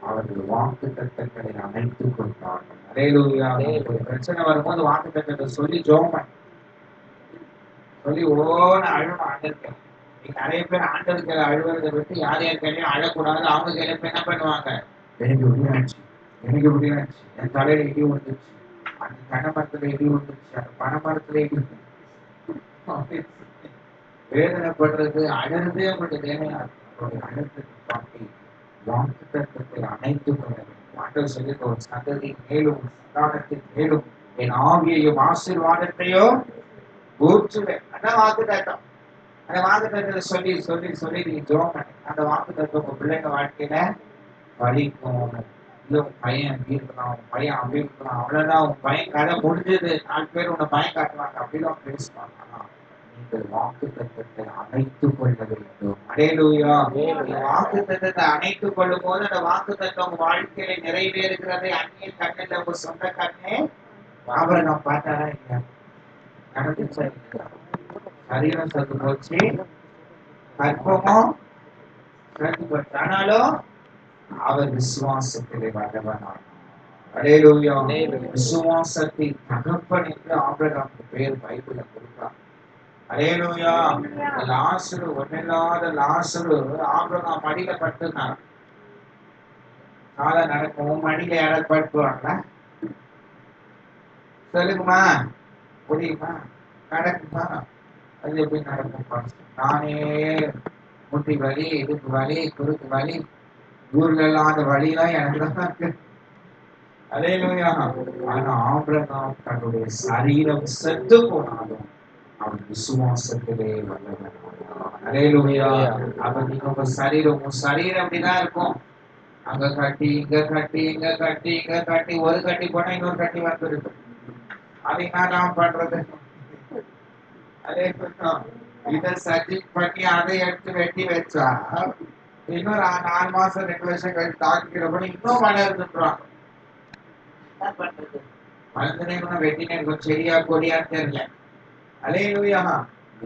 அவர்கள் வாக்குத்தத்தங்களை அணைத்துக் கொண்டார்கள். அல்லேலூயா. ஒரு பிரச்சனை வரும்போது வாக்குத்தத்தத்தை சொல்லி ஜெபம் சொல்லி ஓன அழுவ ஆண்டருக்கு. நிறைய பேர் ஆண்டருக்கு அழுவதை விட்டு யார் யார் கையிலையும் அழக்கூடாது. அவங்க கையில போய் என்ன பண்ணுவாங்க? எனக்கு இப்படியாச்சு, எனக்கு இப்படியாச்சு, என் தலையில இடி வந்துச்சு, அந்த கனமரத்துல இடி வந்துச்சு, அந்த பனைமரத்துல இடி வேதனைப்படுறது அழறதே உங்களுக்கு தேவையா? அழுத்தத்தை காட்டி வாக்குத்தத்தத்தை அணைத்துக் கொள்ள வேண்டும். ஆண்டவர் சொல்லியிருக்க ஒரு சந்ததி மேலும் சந்தானத்தின் மேலும் என் ஆவியையும் ஆசீர்வாதத்தையோ ஊற்றுவேன். அதான் வாக்குத்தத்தம். அந்த வாக்குத்தத்தத்தை சொல்லி சொல்லி சொல்லி நீங்க ஜெபம் பண்ணி அந்த வாக்குத்தத்தம் உங்க பிள்ளைங்க வாழ்க்கையில பலிக்கும். இல்ல உன் பையன் அப்படி இருக்கலாம், உன் பையன் அப்படி இருக்கலாம், அவ்வளவுதான் உன் பையன் கதை முடிஞ்சது, 4 பேர் உன்னை பயம் காட்டுவாங்க, அப்படிதான் பேசுவாங்க. ஆனா நீங்கள் வாக்குத்தத்தத்தை அணைத்துக் கொள்ள வேண்டும். அல்லேலூயா. வாக்குத்தத்தத்தை அணைத்துக் கொள்ளும் போது அந்த வாக்குத்தத்தம் உங்க வாழ்க்கையில நிறைவேறுகிறதை அந்நிய கண்ணில் உங்க சொந்த கண்ணே ஆபிரகாம் பார்த்தாரா இல்லையா? நடந்துச்சா இல்லையா? சரீரம் சத்து போச்சு, கற்பமும் ஆனாலும் அவர் விசுவாசத்திலே வல்லவனானார். அல்லேலூயா. விசுவாசத்தை தகப்பன் என்று ஆபிரகாமுக்கு பேர் பைபிள்ல கொடுத்தார். அல்லேலூயா. லாசரு ஒன்னில்லாத லாசரு ஆபிரகாம் மடியில படுத்திருந்தார். காலை நடக்கும் மடியில யாராவது படுத்துவாங்களா? சொல்லுங்கம்மா, முடியுமா? நடக்குமா? அது எப்படி நடக்கும்? நானே முட்டி வலி, இடுப்பு வலி, குறுக்கு வலி, ஊர்ல எல்லாம் அந்த வலிலாம் எனக்கு தான் இருக்கு. அல்லேலூயா. ஆனா ஆபிரகாம் தன்னுடைய சரீரம் செத்து போனாலும் அவன் விசுவாசத்திலே வல்லவனானான். அல்லேலூயா. அப்ப நீங்க உங்க சரீரம் அப்படிதான் இருக்கும். அங்க கட்டி இங்க கட்டி இங்க கட்டி இங்க கட்டி, ஒரு கட்டி போனா இன்னொரு கட்டி வந்துருக்கு. அதை நான் பண்றது. அதே இதை சர்ஜரி பண்ணி அதை எடுத்து வெட்டி வச்சா இன்னும் 4 மாசம் 2 வருஷம் கழிச்சு டாக்டர் போய் இன்னும் வளர்ந்துட்டுறாங்க. என்ன பண்றது? வளர்ந்துனே வெட்டினே கொஞ்சம் செடியா கொடியான்னு தெரியல. அல்லேலூயா.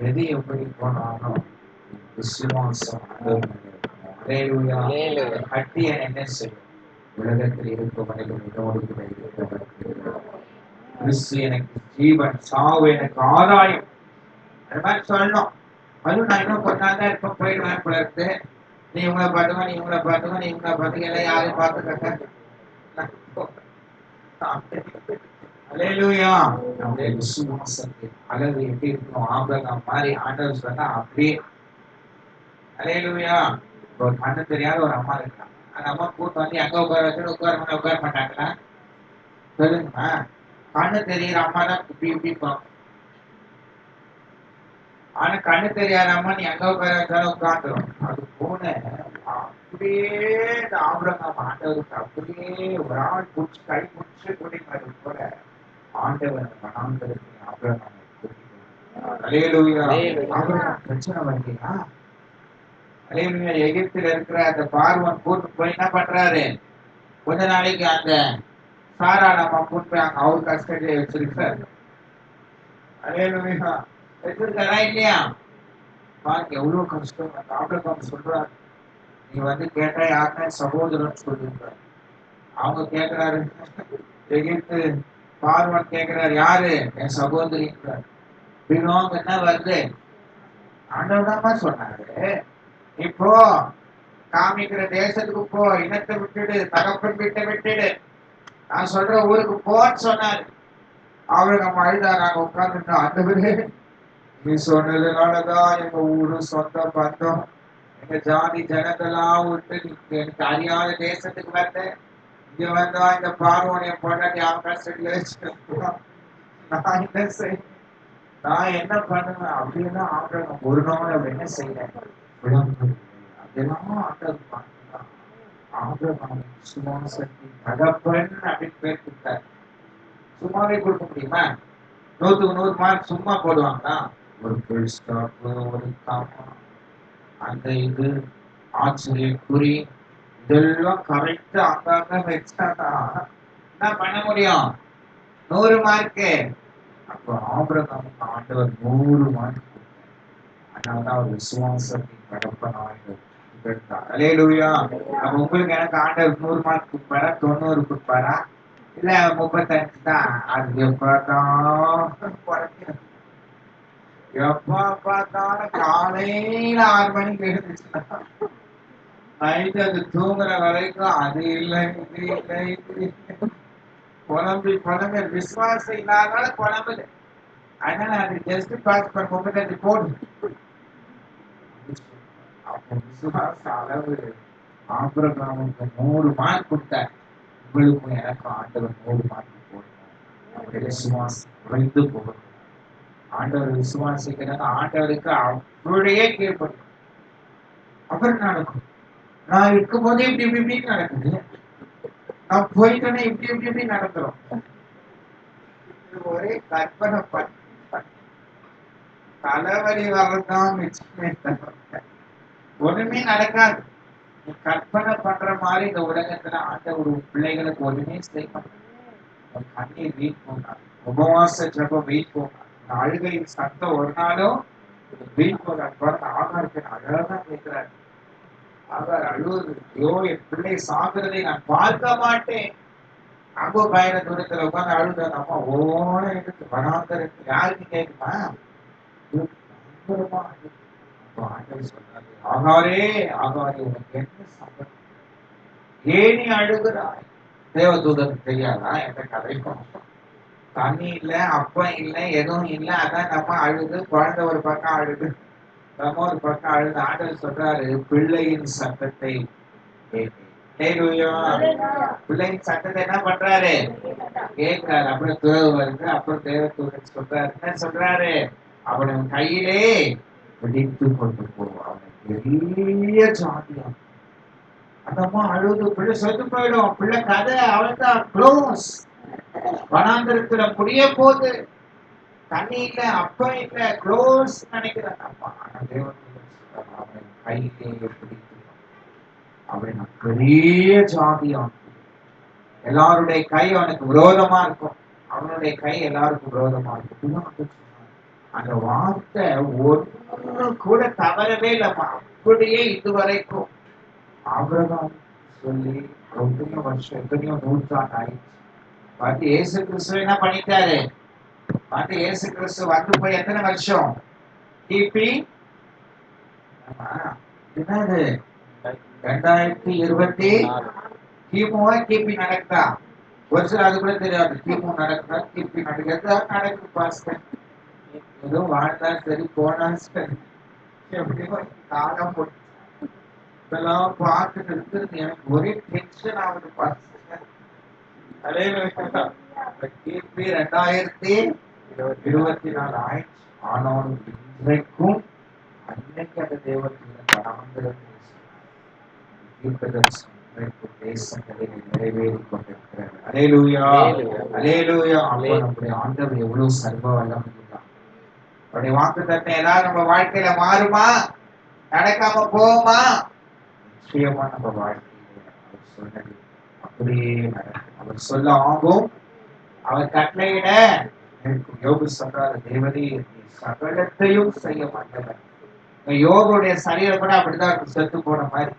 எது எப்படி போனாலும் விசுவாசம் அல்லேலூயா. கட்டி என்ன செய்யும்? உலகத்தில் இருப்பவர்கள் என்னோடு கூட இருக்கிறவர்கள் கிறிஸ்து எனக்கு ஜீவன், சாவு எனக்கு ஆதாயம். அது மாதிரி சொல்லணும். அதுவும் நான் இன்னும் கொஞ்ச நாள் தான் இருப்பேன், போயிடுவேன் போல இருக்கு. நீ இவங்களை பார்த்துக்கோ, நீ இவங்களை பார்த்துக்கோ, நீ இவங்களை பார்த்துக்க, யாரையும் பார்த்துக்க. அல்லேலூயா. நம்முடைய விசுவாசத்தின் அளவு எப்படி இருக்கணும்? ஆபிரகாம் மாதிரி ஆண்டவர் சொன்னா அப்படியே. அல்லேலூயா. ஒரு கண்ணு தெரியாத ஒரு அம்மா இருக்காங்க. அந்த அம்மா கூட்டு வந்து எங்க உட்கார வச்சு உட்கார மாட்டாங்களா? சொல்லுங்கம்மா. கண்ணு தெரியுற அம்மா தான் இப்படி இப்படி பார்க்கும். ஆனா கண்ணு தெரியாத அம்மா நீ எங்க உட்கார வச்சாலும் உட்காந்துரும். அது போல அப்படியே இந்த ஆபிரகாம் ஆண்டவருக்கு அப்படியே ஒரு ஆள் பிடிச்சி கை பிடிச்சி கூட்டிட்டு போல ஆண்டவர் வனாந்தரத்தை ஆபிரகாமை கூட்டிட்டு. அல்லேலூயா. ஆபிரகாம் பிரச்சனை வரலையா? அல்லேலூயா. எகிப்தில் இருக்கிற அந்த பார்வன் கூட்டு போய் என்ன பண்றாரு? கொஞ்ச நாளைக்கு அந்த சாரா நம்ம கூட்டு போய் அங்க அவர் கஸ்டடியை வச்சிருக்காரு. அல்லேலூயா. வச்சிருக்காரா இல்லையா? பாருங்க எவ்வளவு கஷ்டம். அந்த ஆபிரகாம் சொல்றாரு, நீ வந்து கேட்டா யாருன்னா சகோதரன் சொல்லிருக்காரு. அவங்க கேட்கிறாரு, எகிப்து பார்வன் கேட்கிறாரு, யாரு? என் சகோதரின்றார். பின்னோங்க என்ன வருது? ஆண்டவதான் சொன்னாரு, இப்போ காமிக்கிற தேசத்துக்கு போ, இனத்தை விட்டுடு, தகப்பன் வீட்டை விட்டுடு, நான் சொல்ற ஊருக்கு போன்னு சொன்னாரு. அவரு நம்ம அழுதா, நாங்க உட்கார்ந்துட்டோம். ஆண்டவரே நீ சொன்னதுனாலதான் எங்க ஊரு சொந்த பந்தம் எங்க ஜாதி ஜனத்தெல்லாம் விட்டு எனக்கு அறியாத தேசத்துக்கு வந்த. இங்க வந்தா இந்த பார்வன் என் பொண்டாட்டி அவன் கஷ்டத்துல வச்சிருக்கான். நான் என்ன செய்ய? நான் என்ன பண்ணுவேன்? அப்படின்னா ஆண்டவன் ஒரு நாள் அவர் என்ன செய்யறேன்? அதெல்லாம் ஆண்டவர் பார்க்கிறார். ஆண்டவன் விசுவாசத்தின் தகப்பன் அப்படின்னு பேர் கொடுத்தார். சும்மாவே கொடுக்க முடியுமா? 100க்கு 100 மார்க் சும்மா போடுவாங்களா? ஒரு ஃபுல் ஸ்டாப், ஒரு காமா, அந்த இது ஆச்சரிய குறி, இதெல்லாம் கரெக்டா அங்கங்க வச்சானா என்ன பண்ண முடியும்? 100 மார்க்கு. அப்போ ஆபிரகாம் ஆண்டவர் 100 மார்க். அதனாலதான் அவர் விசுவாசத்தின் தகப்பனாக இருந்தார். அல்லேலூயா. அப்ப உங்களுக்கு எனக்கு ஆண்டவர் 100 மார்க் கொடுப்பாரா? 90 கொடுப்பாரா? இல்ல 35 தான். அது எப்ப பார்த்தாலும் காலையில 6 மணிக்கு எழுந்துச்சுன்னா நைட்டு அது தூங்குற வரைக்கும் அது இல்லை இது இல்லை இது குழம்பு விசுவாசம் இல்லாதனால குழம்புது. அதனால அது ஜஸ்ட் பாஸ் பண்ண 35 போடு. அப்போ விசுவாச அளவு ஆபிரகாமுக்கு 100 மார்க் கொடுத்தார். உங்களுக்கும் எனக்கும் ஆண்டவர் 100 மார்க் போடணும். நம்முடைய விசுவாசம் குறைந்து போகணும். ஆண்டவர் விசுவாசிக்கிறாங்க. ஆண்டவருக்கு அப்படியே கீழ்படும். அப்புறம் நடக்கும். நான் இருக்கும் போதே இப்படி இப்படி நடக்குது, நான் போயிட்டேனே இப்படி இப்படி இப்படி நடந்துரும். ஒரே கற்பனை தலைவலி வர்றதுதான் மிச்சமே தவிர ஒண்ணுமே நடக்காது. நீ கற்பனை பண்ற மாதிரி இந்த உலகத்துல ஆண்டவர் பிள்ளைகளுக்கு ஒண்ணுமே செய்யணும். கண்ணீர் வீட் போனார், உபவாச ஜபம் வீட் போனார், அழுகையின் சத்தம் ஒரு நாளும் வீட் போனார். ஆகாருக்கு அழகா கேட்கிறார். ஆகார் அழுவது, ஐயோ என் பிள்ளை சாகிறதை நான் பார்க்க மாட்டேன். அங்கோ பயண தூரத்துல உட்காந்து அழுத அம்மா ஓன எடுத்து வனாந்தரத்து யாருக்கு கேட்குமா? ஆகாரே ஆகாரே உனக்கு என்ன சம்பந்தம்? ஏன் நீ அழுகிறாய்? தேவதூதனுக்கு தெரியாதா எந்த கதைக்கும்? தண்ணி இல்ல, அப்பம் இல்ல, எதுவும் இல்ல, அதான் நம்ம அழுது. குழந்தை ஒரு பக்கம் அழுது, நம்ம ஒரு பக்கம் அழுது. ஆண்டவர் சொல்றாரு, பிள்ளையின் சத்தத்தை பிள்ளையின் சத்தத்தை என்ன பண்றாரு? கேட்கிறாரு. அப்புறம் துறவு வருது. அப்புறம் தேவதூதன் சொல்றாரு, என்ன சொல்றாரு? அவனை கையிலே பிடித்து கொண்டு போவான். பெரிய ஜாதியம். அந்த அம்மா அழுது, பிள்ளை செத்து போயிடும், பிள்ளை கதை அவள்தான் க்ளோஸ். வனாந்திரத்துல முடிய போது, தண்ணி இல்ல, அப்பம் இல்ல, க்ளோஸ் நினைக்கிறாங்க அம்மா. அவனை கையிலே பிடித்து அவனை நான் பெரிய ஜாதியான். எல்லாருடைய கை அவனுக்கு விரோதமா இருக்கும், அவனுடைய கை எல்லாருக்கும் விரோதமா இருக்கும். அந்த வார்த்தை ஒண்ணு கூட தவறவே இல்லைம்மா. அப்படியே இதுவரைக்கும் ஆபிரகாம் சொல்லி எத்தனையோ வருஷம், எத்தனையோ நூற்றாண்டு ஆயிடுச்சு. பார்த்து இயேசு கிறிஸ்து என்ன பண்ணிட்டாரு? பார்த்து இயேசு கிறிஸ்து வந்து போய் எத்தனை வருஷம்? கிபி என்னது 2020 கிமுவா கிபி நடக்குதா? ஒரு சில அது கூட தெரியாது. கிமு நடக்குதா கிபி நடக்குதா? நடக்குது பாஸ்டர். ஏதோ வாழ்ந்தா சரி, போனா சரி, எப்படியோ காலம் போட்டு இதெல்லாம் பார்த்துட்டு இருக்கிறது எனக்கு ஒரே டென்ஷன் ஆகுது பாஸ்டர். அதே கிபி 2024 ஆயிடுச்சு. ஆனாலும் இன்றைக்கும் அன்னைக்கு அந்த தேவத்தில் வராமல் தேசங்களில் நிறைவேறிக் கொண்டிருக்கிறது. அல்லேலூயா, அல்லேலூயா. நம்முடைய ஆண்டவர் எவ்வளவு சர்வ வல்லமையுள்ளார். அவருடைய வாக்குத்தத்தம் ஏதாவது நம்ம வாழ்க்கையில மாறுமா? நடக்காம போகுமா? நிச்சயமா நம்ம வாழ்க்கையில அவர் சொன்னது அப்படியே நடக்கும். அவர் சொல்ல ஆகும், அவர் கட்டளையிட இருக்கும். யோபு சொல்றாரு, தேவனே சகலத்தையும் செய்ய மாட்டவர். யோகுடைய சரீரம் கூட அப்படிதான் இருக்கு, செத்து போன மாதிரி.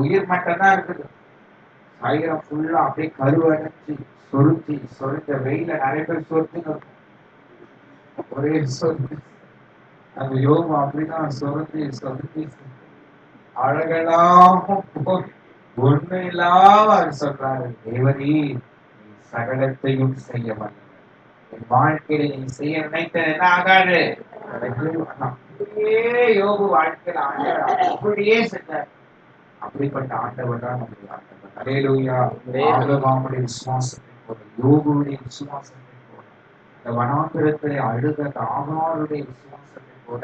உயிர் மட்டும் தான் இருக்குது, சரீரம் ஃபுல்லா அப்படியே கருவடைச்சு சொருத்தி சொருத்த வெயில நிறைய பேர் சொருத்தின்னு ஒரே சொருத்தி. அந்த யோகம் அப்படிதான் சொருத்தி சொருத்தி அழகெல்லாம் ஒண்ணு இல்லாம அவர் சொல்றாரு, தேவனே சகலத்தையும் செய்ய வல்லவர். என் வாழ்க்கையில நீ செய்ய நினைத்த என்ன ஆகாது. அப்படியே யோகு வாழ்க்கையில ஆண்டவர் அப்படியே செஞ்சார். அப்படிப்பட்ட ஆண்டவர் தான் நம்முடைய ஆண்டவர். அல்லேலூயா. ஆபிரகாமுடைய விசுவாசத்தை போல, யோகுடைய விசுவாசத்தை போல, இந்த வனாந்திரத்திலே அழுத ஆகாருடைய விசுவாசத்தை போல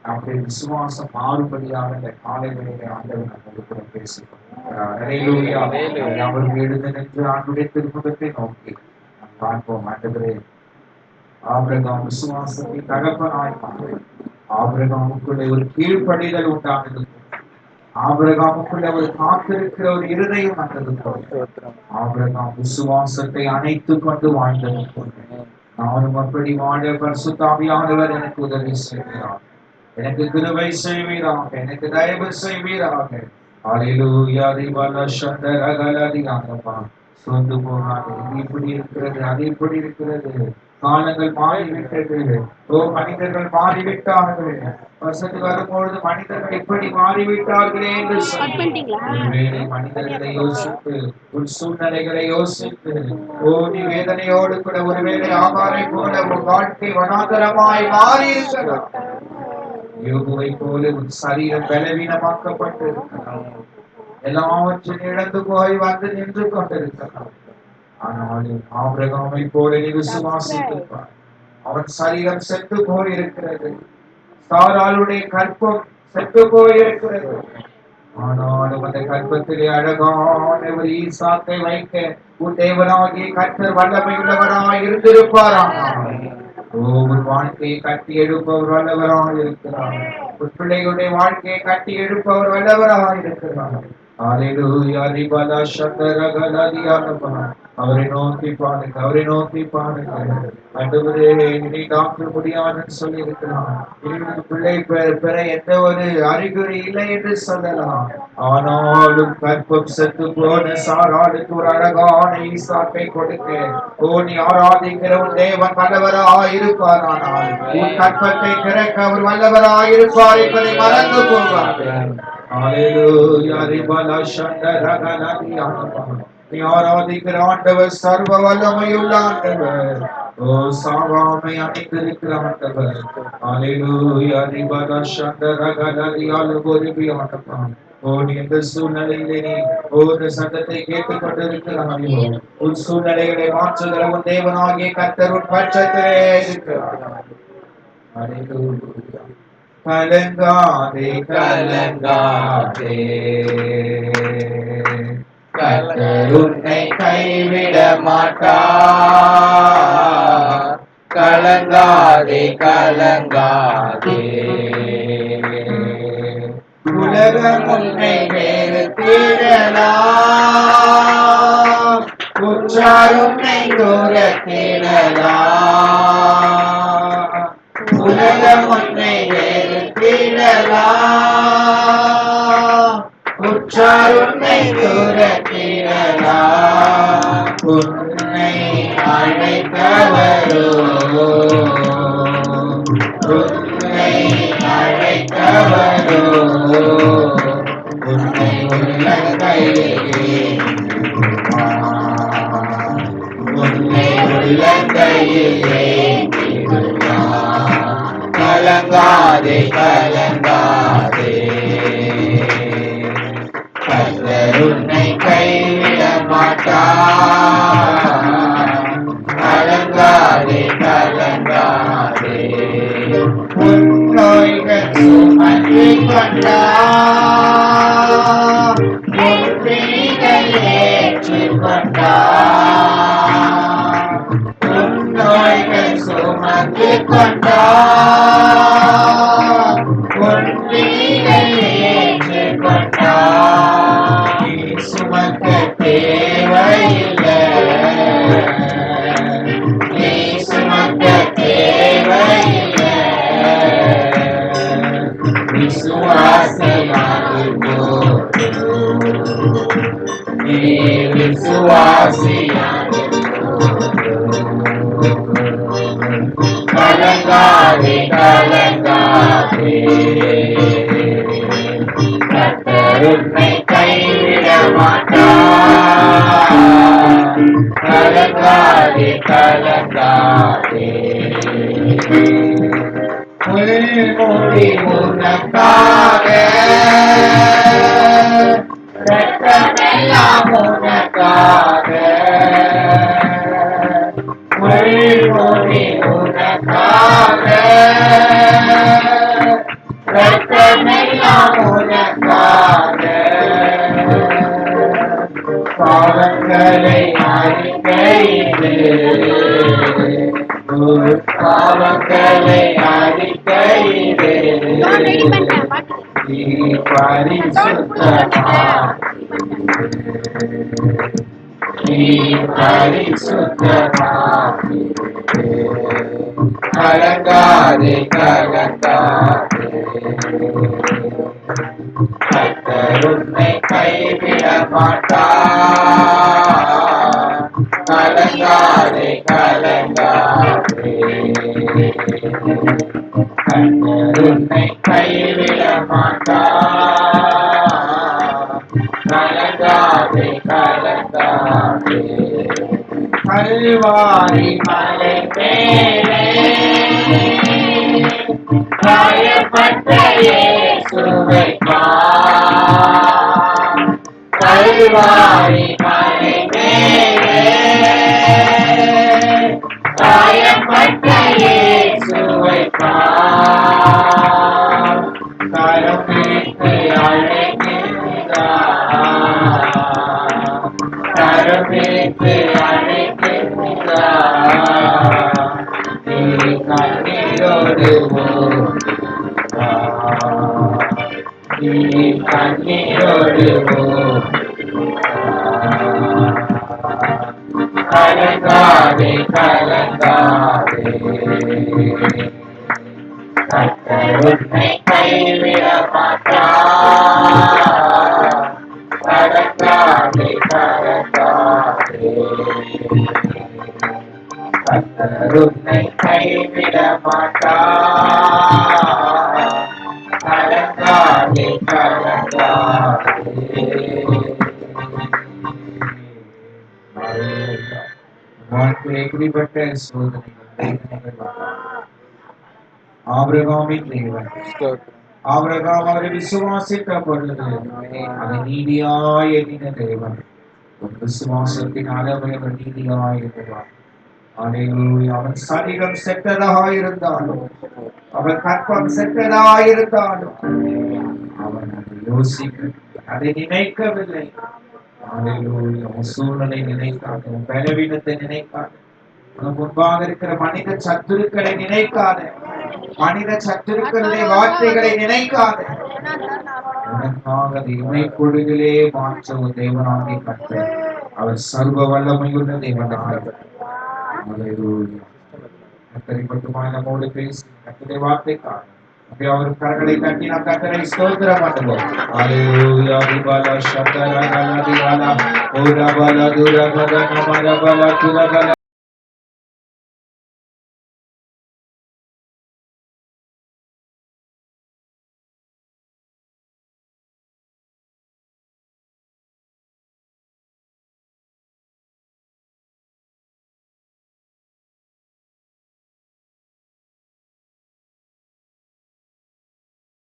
நம்முடைய விசுவாசம் மாறுபடியாக இந்த காலை வேளையிலே ஆண்டவர் நம்மோடு கூட பேசிக்கொண்டிருக்கிறார். அல்லேலூயா. அவர்கள் எழுந்து நின்று ஆண்டுடைய திருமுகத்தை நோக்கி நாம் பார்ப்போம். ஆண்டவரே, ஆபிரகாம் விசுவாசத்தை தகப்பனாய் மாறி ஆபிரகாமுக்குள்ளே ஒரு கீழ்ப்படிதல் உண்டானது. ஆபிரகாமுக்குள்ள ஒரு காத்திருக்கிற ஒரு இருதயம் வந்தது. ஆபிரகாம் விசுவாசத்தை அணைத்துக் கொண்டு வாழ்ந்தது. நானும் அப்படி வாழ பரிசுத்த ஆவியானவர் எனக்கு உதவி செய்கிறார். எனக்கு கிருபை செய்வீராக, எனக்கு தயவு செய்வீராக. அல்லேலூயா. திபல சந்தரகலதியானப்பா சொந்து போனாது. இப்படி இருக்கிறது, அது இப்படி இருக்கிறது. காலங்கள் மாறிவிட்டது. மனிதர்கள் மாறிவிட்டார்கள். வசதி வரும்பொழுது மனிதர்கள் எப்படி மாறிவிட்டார்களே என்று சொல்லி ஒருவேளை மனிதர்களை யோசித்து, உன் சூழ்நிலைகளை யோசித்து, நீ வேதனையோடு கூட ஒருவேளை ஆகாரை போல உன் வாழ்க்கை வனாந்தரமாய் மாறி இருக்கலாம். யோகுவை போல உன் சரீரம் பலவீனமாக்கப்பட்டு இருக்கலாம். எல்லாவற்றையும் இழந்து போய் வந்து நின்று கொண்டிருக்கலாம். ஆனாலும் ஆபிரகாமை போல நீ விசுவாசித்திருப்பார். அவன் சரீரம் செத்து போயிருக்கிறது. சாராளுடைய கற்பம் செத்து போயிருக்கிறது. ஆனாலும் அந்த கற்பத்திலே அழகான ஒரு ஈசாக்கை வைக்க உன் தேவனாகிய கர்த்தர் வல்லமை உள்ளவராய் இருந்திருப்பாரானால், ஒரு வாழ்க்கையை கட்டி எழுப்பவர் வல்லவராக இருக்கிறார். உன் பிள்ளைகளுடைய வாழ்க்கையை கட்டி எழுப்பவர் வல்லவராக இருக்கிறார். அவரை நோக்கி பாருங்க, அவரை நோக்கி பாருங்க. ஆண்டவரே, இனி டாக்டர் முடியாதுன்னு சொல்லி இருக்கலாம். பிள்ளை பெற எந்த ஒரு அறிகுறி இல்லை என்று சொல்லலாம். ஆனாலும் கற்பம் செத்து போன சாராளுக்கு ஒரு அழகான ஈசாக்கை கொடுக்க நீ ஆராதிக்கிற உன் தேவன் வல்லவராய் இருப்பார். ஆனால் உன் கற்பத்தை திறக்க அவர் வல்லவராய் இருப்பார் என்பதை மறந்து போவார்கள். நீ ஆராதிக்கிற ஆண்டவர் சர்வ வல்லமையுள்ள ஆண்டவர். சாவாமை அணிந்திருக்கிற ஆண்டவர். நீ எந்த சூழ்நிலையிலே நீ ஒரு சத்தத்தை கேட்டுக் கொண்டிருக்கிறாயோ, உன் சூழ்நிலைகளை மாற்றுகிற உன் தேவனாகிய கர்த்தர் உன் பட்சத்திலே இருக்கிறார். கலங்காதே கலங்காதே, கர்த்தர் உன்னை கைவிட மாட்டார். கலங்காதே கலங்காதே, உலகம் உன்னை வேறு துரத்திடலாம், உற்றார் உன்னை துரத்திடலாம், உலகம் உன்னை வெறுத்திடலாம், உற்றார் உன்னை துரத்திடலாம், உன்னை அழைத்தவரோ, உன்னை அழைத்தவரோ, உன்னை உள்ளங்கையிலே உன்னை உள்ளங்கையிலே கலங்காதே கலங்காதே, கர்த்தர் உன்னை கைவிட மாட்டார், கலங்காதே கலங்காதே, உன் நோய்கள் சுமந்து கொண்டார், உன் பிணிகள் ஏற்றுக்கொண்டார், உன் நோய்கள் சுமந்து கொண்டார், உன் பிணிகள் ஏற்றுக்கொண்டார், நீ சுமக்க தேவையில்லை, நீ சுமக்க தேவையில்லை, விசுவாசியாக போது, நீ விசுவாசியாக கலங்காதே கலங்காதே, கர்த்தர் உன்னை கைவிட மாட்டார், கலங்காதே கலங்காதே, முள்மூடி உனக்காக, ரத்தமெல்லாம் உனக்காக, முள்மூடி உனக்காக, ரத்தமெல்லாம் உனக்காக, பாவங்களை அறிக்கையிடு, பாவங்களை அறிக்கையிடு, நீ பரிசுத்தமாய், நீ பரிசுத்தமாய், கலங்காதே கலங்காதே, கர்த்தர் உன்னை கைவிட மாட்டார், கலங்காதே கலங்காதே, கர்த்தர் உன்னை கைவிட மாட்டார், கலங்காதே கலங்காதே, கல்வாரி மலை மேலே காயப்பட்ட இயேசுவை காண், கல்வாரி மலை மேலே காயப்பட்ட இயேசுவை காண், கரம் பிடித்து அழைக்கின்றார், கரம் பிடித்து அழைக்கின்றார், நீ கண்ணீரோடு ஓடுகிறார், நீ கண்ணீரோடு ஓடுகிறார், கலங்காதே கலங்காதே, கர்த்தர் உன்னை கைவிட மாட்டார், கலங்காதே கலங்காதே, கர்த்தர் உன்னை கைவிட மாட்டார், கலங்காதே கலங்காதே. வாழ்க்கை எப்படிப்பட்ட சோதனைகள் ஆபிரகாமின் தேவன், ஆபிரகாம் அவரை விசுவாசித்த பொழுது அதை நீதியாய் எண்ணின தேவன், ஒரு விசுவாசத்தின் அளவை அவர் நீதியாய் எண்ணுவார். அவன் சரீரம் செற்றதாயிருந்தாலும், அவன் கற்பம் செற்றதாயிருந்தாலும் அவன் அதை யோசிக்க, அதை நினைக்கவில்லை. அவன் சூழ்நிலை நினைக்காத, பலவீனத்தை நினைக்காத, உனக்கு முன்பாக இருக்கிற மனித சத்துருக்களை நினைக்காதே, மனித சத்துருக்களுடைய வார்த்தைகளை நினைக்காதே. உனக்காக அதை இமைப்பொழுதிலே மாற்ற ஒரு தேவனாகிய கர்த்தர், அவர் சர்வ வல்லமையுள்ள தேவனாக. கர்த்தரை மட்டுமாய் நம்மோடு பேசி கர்த்தருடைய வார்த்தைக்காக அவர் கரங்களை தட்டி நாம் கர்த்தரை ஸ்தோத்திரம் பண்ணுவோம். அல்லேலூயா. திபாலா ஷதரா கலா திபாலா ஓரா பாலா துரா கதா நமரா பாலா துரா